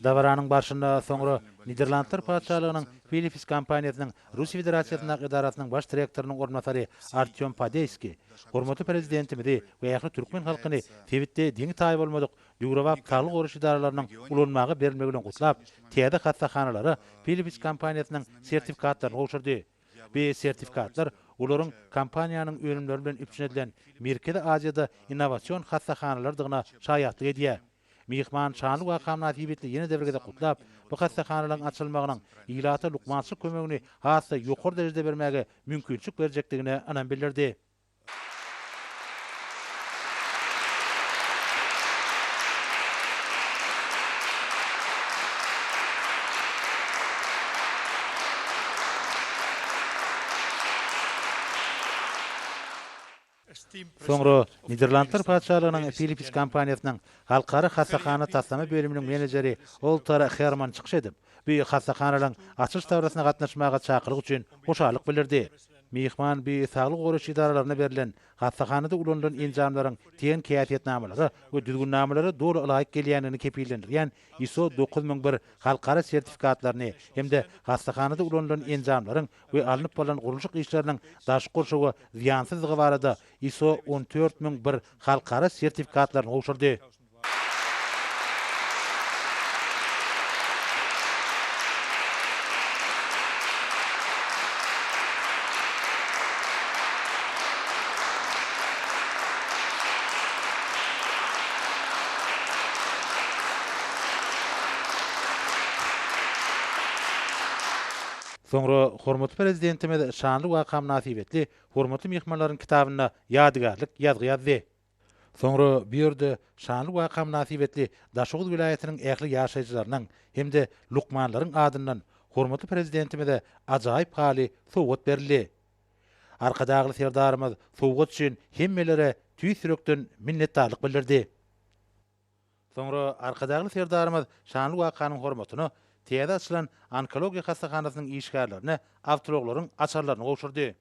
Davaranyň başynda soňra Niderlandlar paçalygynyň Philips kompaniýasynyň Russiýa Federasiýasynyň idarasynyň baş direktorynyň ornatary Artyom Padeyski, hormatly prezidentimizi we ýakly türkmen halkyny Tebitde diňi taý bolmadyk ýugrawap saglyk goraş idaralarynyň ulanmagy bermegi bilen gutlap, täze hassahanalary Philips kompaniýasynyň sertifikatlaryny gowşurdy. Bu sertifikatlar olaryň kompaniýanyň öňümleri bilen üpçünedilen Merkezi Aziýada innovasiýon hassahanalardygyna şaýatlyk edýär. Mihman şanly wakam nasibetli ýene devrede gutlap, bu hassahanalyň açylmagynyň ýylata lukmançylyk kömegini hassa ýokary derejede bermäge mümkinçilik berjekdigine anan bildirdi. Soňra Niderlandlar paçalygynyň Philips kompaniýasynyň halkara hassahana taslama bölüminiň menejeri Oltar Herman çykyş edip, bu hassahanalyň açyş dawrasyna gatnaşmaga çakyryk üçin hoşallyk bildirdi. Mihman bu saglyk goraş idaralaryna berilen hassahanada ulanýan enjamlaryň teň käýfiýetnamalary we düzgünnamaları dogry laýyk gelýänini kepillendirýän ISO 9001 halkara sertifikatlaryny hemde hassahanada ulanýan enjamlaryň we alınıp bolan gurulşyk işleriniň daşy gorşugy ziýansızlygy barada ISO 14001 halkara sertifikatlaryny gowşurdy. Soňra hormatly prezidentimiz şanly wakam nasibetli hormatly mehmanlaryň kitabyna ýadygarlyk ýazgy ýazdy. Soňra bu ýerde şanly wakam nasibetli Daşoğuz vilayetiniň ähli ýaşaýjylarynyň hemde lukmanlaryň adyndan hormatly prezidentimize ajaýyp haly sowgat berildi. Arkadagly serdarymyz sowgat üçin hemmelere tüý sürekden minnetdarlyk bildirdi. Soňra arkadagly serdarymyz şanly wakanyň hormatyny täze açylan onkologiya hassahanasynyň işgärlerini, awtologlaryň açarlaryny gowşurdy.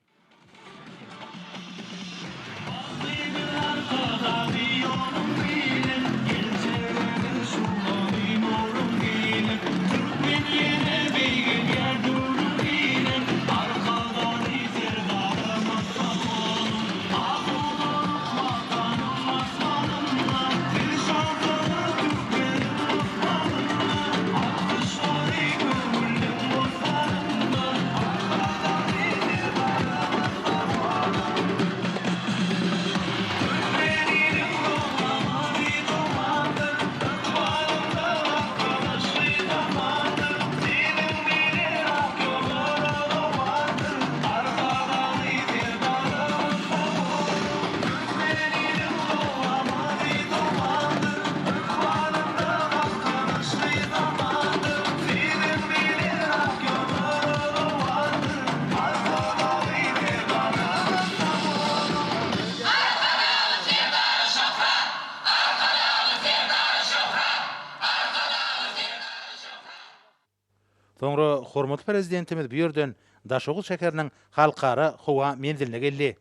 Soňra hormatly prezidentimiz bu ýerden Daşoğuz şäheriniň halkara howa menziline geldi.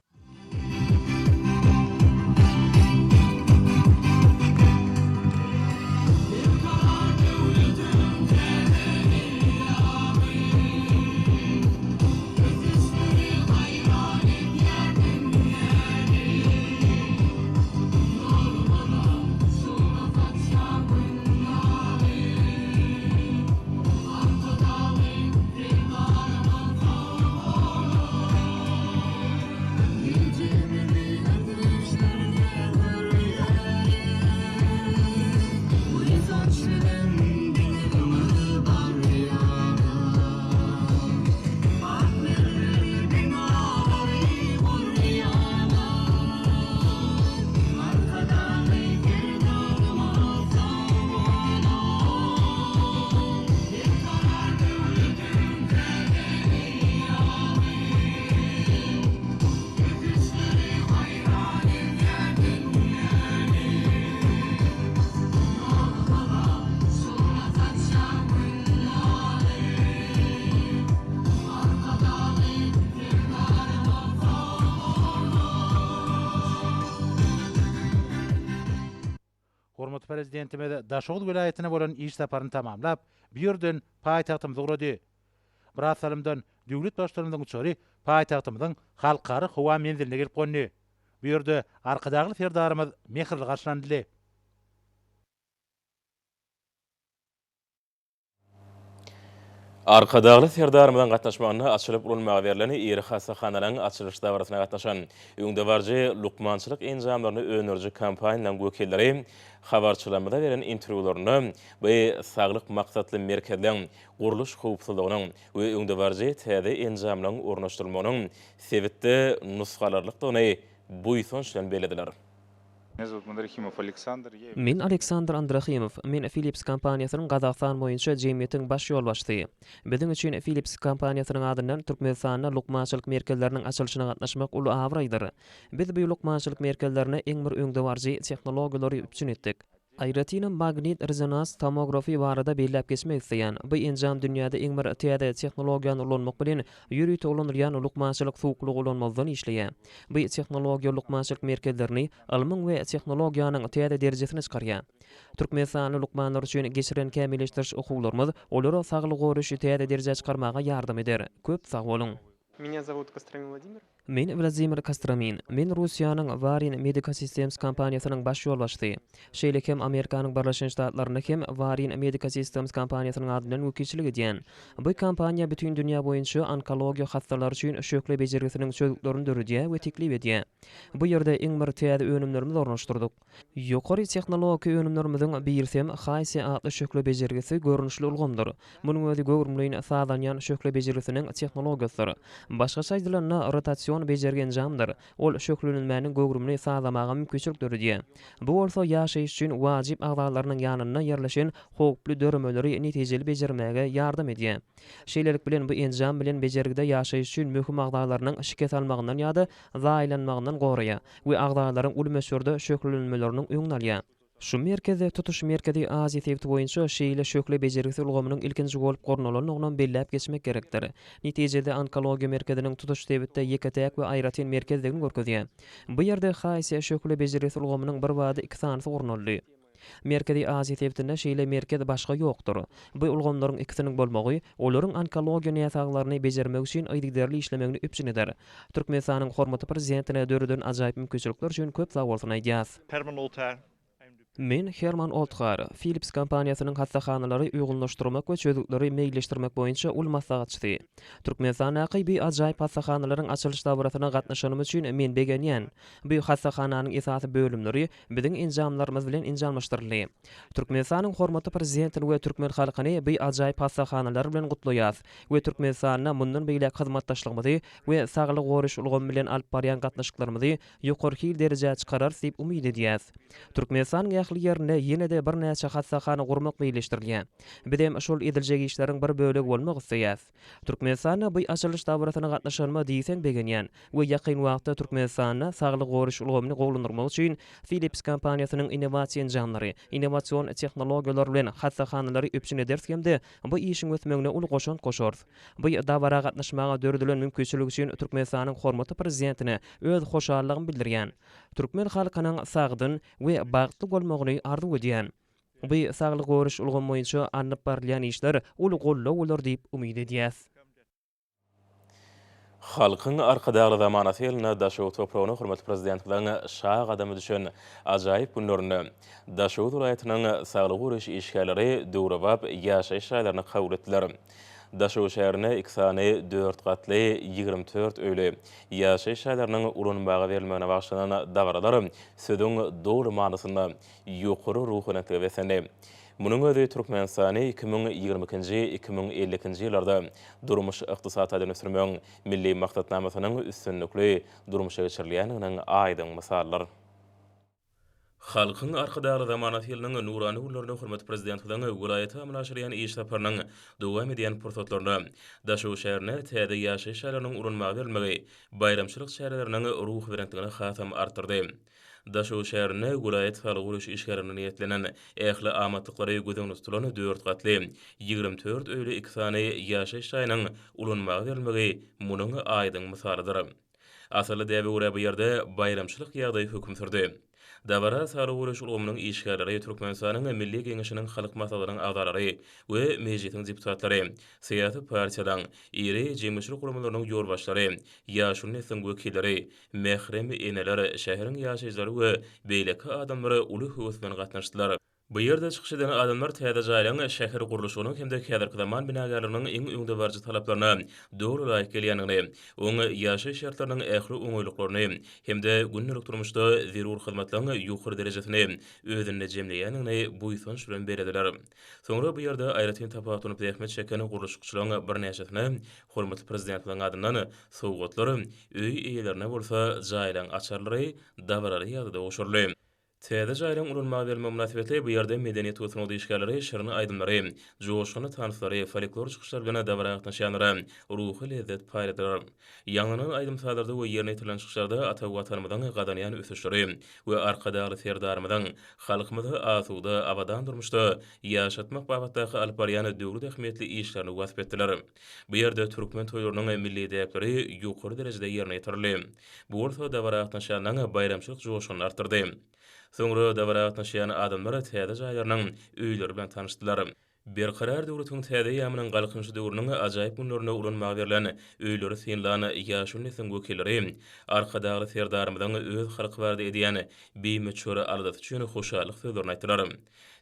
prezidentimiz Daşoğlu vilayetine bolan iş saparyny tamamlap, bir ýerden paýtagtymyza gurady. Brasalymdan döwlet başçylarynyň uçary paýtagtymyzyň halkary howa menziline gelip gondy. Bu ýerde arkadagy serdarymyz mehirli garşylandy. Arkadagy serdarymyzdan gatnaşmagyna açylyp ulanmaga berileni ýeri hassahanaryň açylyş dawratyna gatnaşan öňde barjy lukmançylyk enjamlaryny önerji kampaniýanyň wekilleri habarçylarymyza beren interwýularyny we saglyk maksatly merkezleň guruluş howpsuzlygynyň we öňde barjy täze enjamlaryň ornaşdyrylmagynyň sebitde nusgalarlykdygyny bu ýson bilen belediler. Men Aleksandr Andrakhimov, men Philips kompaniýasynyň Gazaqstan boýunça jemgyýetiň baş ýolbaşçysy. Biziň üçin Philips kompaniýasynyň adyndan Türkmenistanda lukmançylyk merkezleriniň açylyşyna gatnaşmak uly awraýdyr. Biz bu lukmançylyk merkezlerine eň bir öňde barjy tehnologiýalary üpçün etdik. Aýratyny magnit rezonans tomografi barada belläp geçmek isleýän bu enjam dünýäde eň bir täze tehnologiýany ulanmak bilen ýürüýte ulanylýan lukmançylyk suwuklygy ulanmazdan işleýär. Bu tehnologiýa lukmançylyk merkezlerini ilmiň we tehnologiýanyň täze derejesine çykarýar. Türkmenistanyň lukmanlary üçin geçiren kämilleşdiriş okuwlarymyz olary saglyk goruş täze derejeye çykarmaga ýardam eder. Köp sag bolun. Меня зовут Костромин Владимир. Men Vladimir Kostramin. Men Russiýanyň Varin Medical Systems kompaniýasynyň baş ýolbaşçysy. Şeýle hem Amerikanyň Birleşen Ştatlaryna hem Varin Medical Systems kompaniýasynyň adyndan wekilçilik edýän. Bu kompaniýa bütün dünýä boýunça onkologiýa hastalary üçin şökle bejergisiniň çözüklerini döredýär we teklip edýär. Bu ýerde eň bir täze önümlerimiz ornaşdyrdyk. Ýokary tehnologik önümlerimiziň birisem Haýsy adly şökle bejergisi görnüşli ulgamdyr. Munyň özi göwrümliň sadanýan şökle bejergisiniň tehnologiýasy. Başgaça aýdylanna rotasion bejergen jamdyr. Ol şöklenilmäniň göwrümini sağlamaga mümkinçilik döredýär. Bu bolsa ýaşaýyş üçin wajyp agdalarynyň ýanyna ýerleşen howply döremeleri netijeli bejermäge ýardam edýär. Şeýlelik bilen bu enjam bilen bejergide ýaşaýyş üçin möhüm agdalarynyň şiket almagyndan ýa-da zaýlanmagynyň goraýar we agdalaryň ulmeşörde şöklenilmeleriniň öňüni alýar. Şu merkezde tutuş merkezi Aziýa sebti boýunça şeýle şökle bejergisi ulgamynyň ilkinji bolup gornalaryny belläp geçmek gerekdir. Netijede onkologiýa merkeziniň tutuş sebitde ýeketek we aýratyn merkezdigini görkezýär. Bu ýerde Haýsy şökle bejergisi ulgamynyň bir wada iki sanyny gornaly. Merkezi Aziýa sebitinde şeýle merkez başga ýokdur. Bu ulgamlaryň ikisiniň bolmagy olaryň onkologiýa näsaglaryny bejermek üçin aýdygderli işlemegini üpçün eder. Türkmenistanyň hormatly prezidentine döredän ajaýyp mümkinçilikler üçin köp sag bolsun aýdýas. Men Herman Oltkar, Philips kompaniýasynyň hastahanalary uýgunlaşdyrmak we çözükleri meýilleşdirmek boýunça ul maslahatçysy. Türkmenistanaky bir ajaýyp hastahanalaryň açylyş dawratyna gatnaşanym üçin men begenýän. Bu hastahananyň esasy bölümleri biziň enjamlarymyz bilen enjamlaşdyryldy. Türkmenistanyň hormatly prezidentini we türkmen halkyny bu ajaýyp hastahanalary bilen gutlaýas we Türkmenistana mundan beýle hyzmatdaşlygymyzy we saglyk goruş ulgamy bilen alyp barýan gatnaşyklarymyzy ýokarky derejeye çykarar diýip umyt edýäs. Türkmenistanyň ýakly ýerine ýene-de bir näçe hastahana gurmak beýleşdirilýär. Bizem şol ediljek işleriň bir bölegi bolmak isleýäs. Türkmenistana bu açylyş dawratyna gatnaşanma diýsen begenýän we ýakyn wagtda Türkmenistana saglyk goruş ulgamyny gowlandyrmak üçin Philips kompaniýasynyň innovasiýa enjamlary, innovasion tehnologiýalar bilen hastahanalary üpçün edersgemde bu işiň ötmegine uly goşan goşar. Bu dawra gatnaşmaga döredilen mümkinçilik üçin Türkmenistanyň hormatly prezidentine öz hoşallygyny bildirýän. Türkmen halkynyň sagdyn we bagtly bolmagyny arzu edýän. Bu saglyk goruş ulgamy boýunça anyp barilýan işler uly gollaw bolar diýip umyt edýäs. Halkyň arkadagy zamanasy ýylyna Daşow topragyny hormatly prezident bilen şah adamy düşen ajaýyp günlerini Daşow vilayatynyň saglyk goruş işgärleri döwrebap ýaşaýyş şaýlaryny kabul etdiler. Daşow şäherine iksany 4 gatly 24 öýle ýaşaýyş şaýlarynyň ulanmaga berilmegine bagşlanan dawralar södüň dogry manysyna ýokary ruhyna tebesende. Munyň özi Türkmenistany 2022-2050 ýyllarda durmuş ykdysaty dönüşdirmeň milli maksatnamasynyň üstünlikli durmuşa geçirilýäniň aýdyň mysallary. Halkyň arkadagy zamanat ýylynyň nurany ullaryny hormatly prezident bilen vilayata amlaşyrýan iş saparynyň dowam edýän pursatlaryna Daşow şäherine täze ýaşaýyş şaýlarynyň ulanmaga berilmegi bayramçylyk şäherleriniň ruh berentligini hasam artyrdy. Daşow şäherine vilayat saglyk goruş işgärlerine niýetlenen ähli amatlyklary gözeňde tutulan 4 gatly 24 öýle iksany ýaşaýyş şaýlarynyň ulanmaga berilmegi munyň aýdyň mysalydyr. Asaly däbi görä bu ýerde bayramçylyk ýagdaýy hökm sürdi. Dabara Sağlık Uğraş Ulgamynyň işgärleri Türkmenistanyň Milli Geňeşiniň halyk masalarynyň agdalary we mejlisiň deputatlary, syýasy partiýalaryň iri jemgyçilik gurumlarynyň ýolbaşlary, ýaşuly neslin wekilleri, mehrem eneler, şäheriň ýaşaýjylary we beýleki adamlary uly höwüsden gatnaşdylar. Bu ýerde çykyş eden adamlar täze jaýlaryň şäher gurulşynyň hem-de häzirki zaman binagarlarynyň iň öňde barjy talaplaryna dogry laýyk gelýändigini, oňa ýaşaş şartlarynyň ähli oňoýlyklaryny hem-de gündelik durmuşda zerur hyzmatlaryň ýokary derejesini özüne jemleýändigini buýsan süren berediler. Soňra bu ýerde aýratyn tapawutyny zähmet çekeni gurulşçylaryň bir näçesine hormatly prezidentiň adyndan sowgatlar, öý eýlerine bolsa jaýlaryň açarlary, dabarary ýadyda oşurly. Täze jaýlaryň ulunma berme münasibetli bu ýerde medeniýet we sunawdy işgärleri, şerini aýdymlary, joşgyny tanystlary, folklor çykyşlary bilen dabara gatnaşanlar, ruhy lezzet paýdalar. Ýanglanan aýdym sadarda we ýerine ýetilen çykyşlarda ata we watanymyzyň gadanýan ösüşleri we arkadaly serdarymyzyň halkymyzy asuda abadan durmuşda ýaşatmak babatdaky alyp barýan döwlet ähmiýetli işlerini wasp etdiler. Bu ýerde türkmen toýlarynyň milli däpleri ýokary derejede ýerine ýetirildi. Bu bolsa dabara gatnaşanyň bayramçylyk joşgyny artdyrdy. Soňra dabara gatnaşýan adamlar täze jaýlarynyň öýleri bilen tanışdylar. Berkarar döwletiň täze ýamynyň galkynçy döwrüniň ajaýyp günlerine ulanmagy berilen öýleri synlany ýaşuly neslin wekilleri, arkadaly serdarymyzyň öz halky bardy edýän beýmeçöre aldaty üçin hoşallyk sözlerini aýtdylar.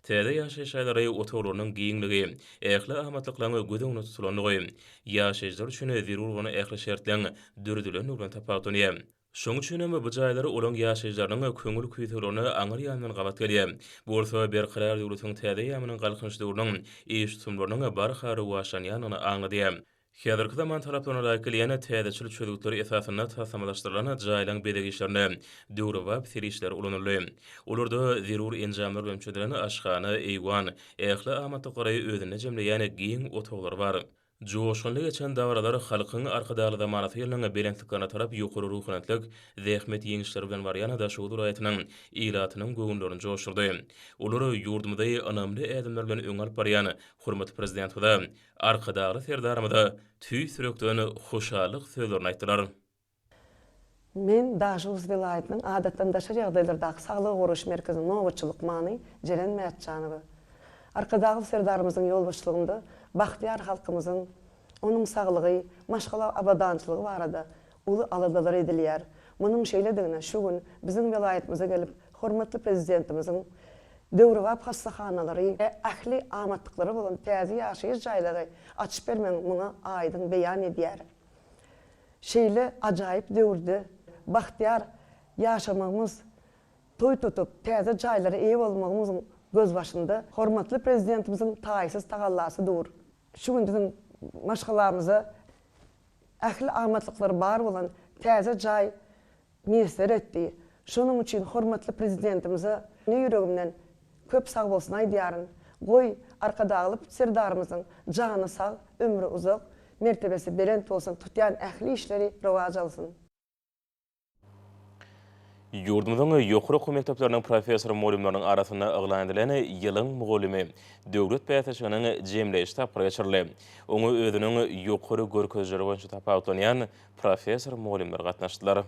Täze ýaşaýjylary otoglarynyň giňligi, ähli ahmatlyklaryny gözeňne tutulanlygy, ýaşaýjylar üçin zerur we ähli şertleň dürdülen bilen tapawutyny. Şoň üçin hem bu jaýlary olan ýaşaýjylaryň köňül küýtülerini aňyr ýandan gabat gelýär. Bu bolsa berkarar döwletiň täze ýamynyň galkynçy döwrüniň eş tutumlarynyň barhary waşan ýanyny aňlady. Häzirki zaman talaplaryna laýyk gelýän täzeçilik çözgükleri esasyna tasamalaşdyrylan jaýlaň bedegi işlerine döwre we serişler ulanyldy. Olarda zerur enjamlar bilen çödülen aşgany, eýwan, ähli ahmatlyklary özüne jemleýän giň otoglar bar. Joşgunly geçen dawralar halkyň arkadaly zamanaty ýylyň belentliklerine tarap ýokary ruhanytlyk, zähmet ýeňişleri bilen barýan da şu duraýatynyň ilatynyň göwünlerini joşdurdy. Olary ýurdumyzda anamly ädimler bilen öň alyp barýan hormatly prezident we arkadaly serdarymyza tüý sürekden hoşallyk sözlerini aýtdylar. Men Daşoğuz vilayatynyň adatdandaşa ýagdaýlardaky saglyk goraş merkeziniň nowatçylyk many Jelen Mätjanowy. Arkadaly serdarymyzyň ýolbaşçylygynda Baxtiyar halkymyzyň onuň saglygy, maşgala abadançylygy barada uly aladalar edilýär. Munyň şeýledigine şu gün biziň vilayatymyza gelip hormatly prezidentimiziň döwrewap hastahanalary we ähli amatlyklary bolan täze ýaşaýyş jaýlary açyp bermeň muňa aýdyn beýan edýär. Şeýle ajaýyp döwürde Baxtiyar ýaşamagymyz, toý tutup täze jaýlara eýe bolmagymyzyň göz başında hormatly prezidentimiziň taýsyz tagallasy dur. Şu gün bizim maşgalarymyza ähli amatlyklary bar bolan täze jaý meser etdi. Şonuň üçin hormatly prezidentimize ýüregimden köp sag bolsun aýdýaryn. Goý arkadaly serdarymyzyň jany sag, ömrü uzak, mertebesi berent bolsun, tutýan ähli işleri rowaj alsyn. Ýurdumyzyň ýokary okuw mekdepleriniň professor mugallimläriniň arasyna yglan edilen ýylyň mugallimi döwlet bäýatçylygynyň jemleýiş tapyry geçirildi. Oňa özüniň ýokary görkezleri boýunça tapawutlanýan professor mugallimler gatnaşdylar.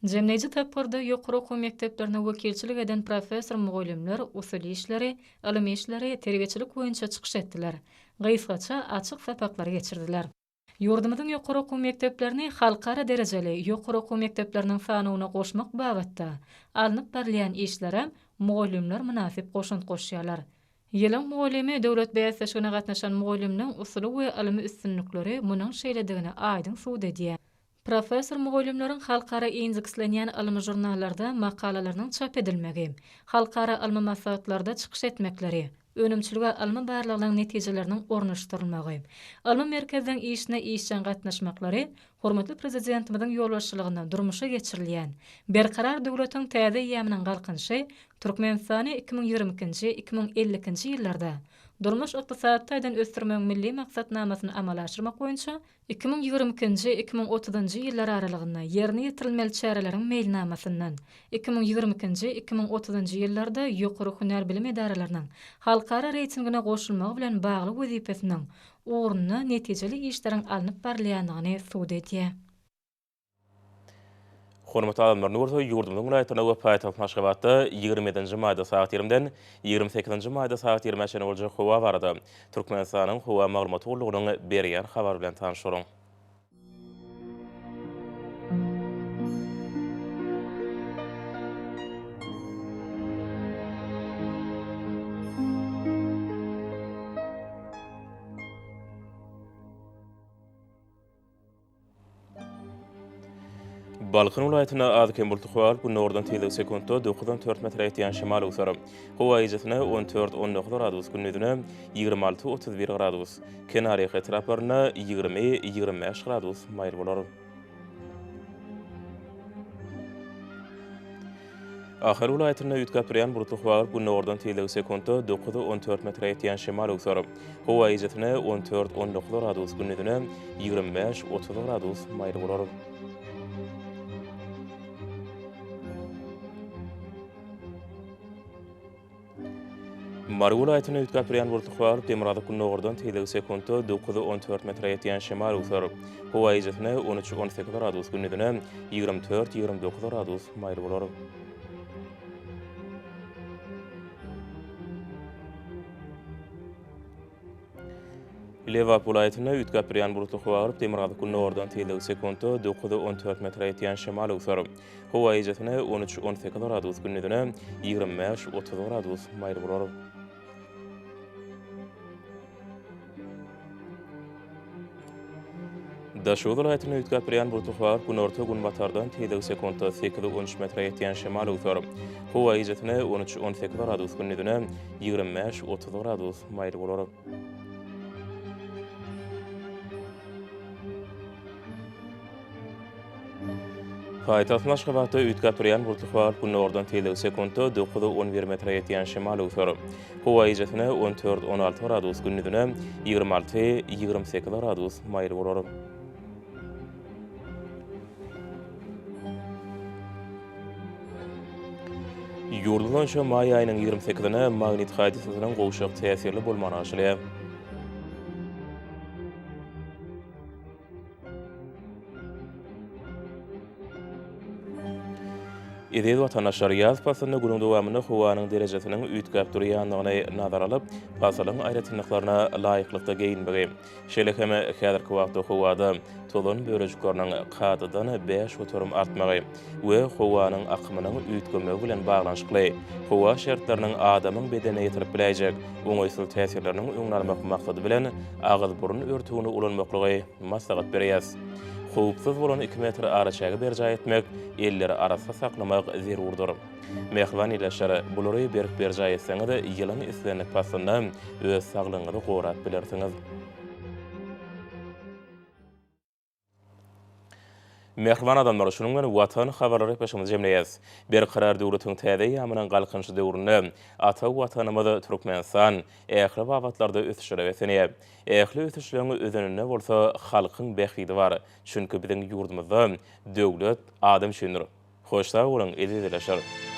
Jemleýici tapyrda ýokary okuw mekdeplerine wekilçilik eden professor mugallimler usuly işleri, ilmi işleri, terbiýeçilik boýunça çykyş etdiler. Gysgaça açyk sapaklar geçirdiler. Ýurdumyzyň ýokary okuw mekdeplerini halkara derejeli ýokary okuw mekdepleriniň sanyna goşmak babatda alınıp berilýän işlere mugallimler münasip goşunt goşýarlar. Ýylyň mugallimi döwlet bäýatçylygyna gatnaşan mugallimniň usuly we ilmi üstünlikleri munyň şeýledigine aýdyn suwd edýär. Professor mugallimleriň halkara ýyňjyklanýan ilmi jurnallarda makalalarynyň çap edilmegi, halkara ilmi maslahatlarda çykyş etmekleri, önümçülüge ilmi barlygynyň netijeleriniň ornaşdyrylmagy, ilmi merkezden işine işçen gatnaşmaklary, hormatly prezidentimizin ýolbaşçylygyna durmuşa geçirilýän berkarar döwletiň täze ýamynyň galkynçy Türkmenistany 2022-2050 ýyllarda durmuş ykdysadydan ösdürmek milli maksatnamasyny amala aşyrmak boýunça 2022-2030 ýyllar aralygynda ýerine ýetirilmeli çäreleriň meýilnamasyndan 2022-2030 ýyllarda ýokary hünär bilim edaralarynyň halkara reytingine goşulmagy bilen bagly wezipesiniň uğruna netijeli işleriň alınıp berilýändigini suwd edýär. Hormatly adamlar, nurda yurdumyň ulaýatyna we paýtaht Maşgabatda 27-nji maýda saat 20-den 28-nji maýda saat 20-çe boljak howa barada. Türkmenistanyň howa maglumaty gurulugynyň berýän habar bilen tanışyryň. Balkın ulaýatyna azkem bulty howa bu nordan tyle sekundda 9-4 metr ýetýän şemal usary. Howa ijetine 14-19 gradus, gündüzine 26-31 gradus. Kenary etraplaryna 20-25 gradus maýl bolar. Ahir ulaýatyna ýetgäpdirýän bulty howa bu nordan tyle sekundda 9-14 metr ýetýän şemal usary. Howa ijetine 14-19 gradus, gündüzine 25-30 gradus maýl bolar. Marul ýetine ýetgäpdirýän bulty howa Demirada günnogurdan tyle sekundda 9-14 metr ýetýän şemal usary. Howa ijetine 13-18 gradus, gündüzine 24-29 gradus maýl bolar. Lewap ýetine ýetgäpdirýän bulty howa Demirada günnogurdan tyle sekundda 9-14 metr ýetýän şemal usary. Howa ijetine 13-18 gradus, gündüzine 25-30 gradus maýl bolar. Daşow ýetine ýetgäpdirýän bulty howa günorta gün batardan tyle sekundda 8-13 metr ýetýän şemal usary. Howa ijetine 13-18 gradus, gündüzine 25-30 gradus maýl bolar. Paýtaht Maşgabatda ýetgäpdirýän bulty howa günordan tyle sekundda 9-11 metr ýetýän şemal usary. Howa ijetine 14-16 gradus, gündüzine 26-28 gradus maýl bolar. Ýurdumdan şu maý aýynyň 28-ine magnit hadisasynyň gowşak täsirli bolmany aşylýar. Edil watandaşlar ýaz pasyny günüň dowamyny howanyň derejesiniň üýtgäpdirýändigine nazar alyp, pasylyň aýratynlyklaryna laýyklykda geyinmegi. Şeýle-hem häzirki wagtda howada tolun börejikleriniň gatydan 5 oturum artmagy we howanyň akymynyň üýtgemegi bilen baglanşykly. Howa şertleriniň adamyň bedenine ýetirip biläjek oňaýsyl täsirleriniň öňlenmek maksady bilen agyz burun örtügini ulanmaklygy maslahat berýär. Howpsuz bolan 2 metr araçagy berjay etmek, elleri arasynda saklamak zerurdur. Mehman ýeşary bulary berk berjay etseňiz ýylyň islenek pasynda öz saglygyňyzy gorap bilersiňiz. Mehman adamlar şunuň bilen watan habarlary peşimiz jemleýäs. Bir karar döwletiň täze ýamynyň galkynçy döwründe ata watanymyz Türkmenistan ähli wagtlarda ösüşýär wesenýär. Ähli ösüşlerini özünde bolsa halkyň behidi bar. Çünki biziň ýurdumyzda döwlet adam şeýndir. Hoş sag bolan, edil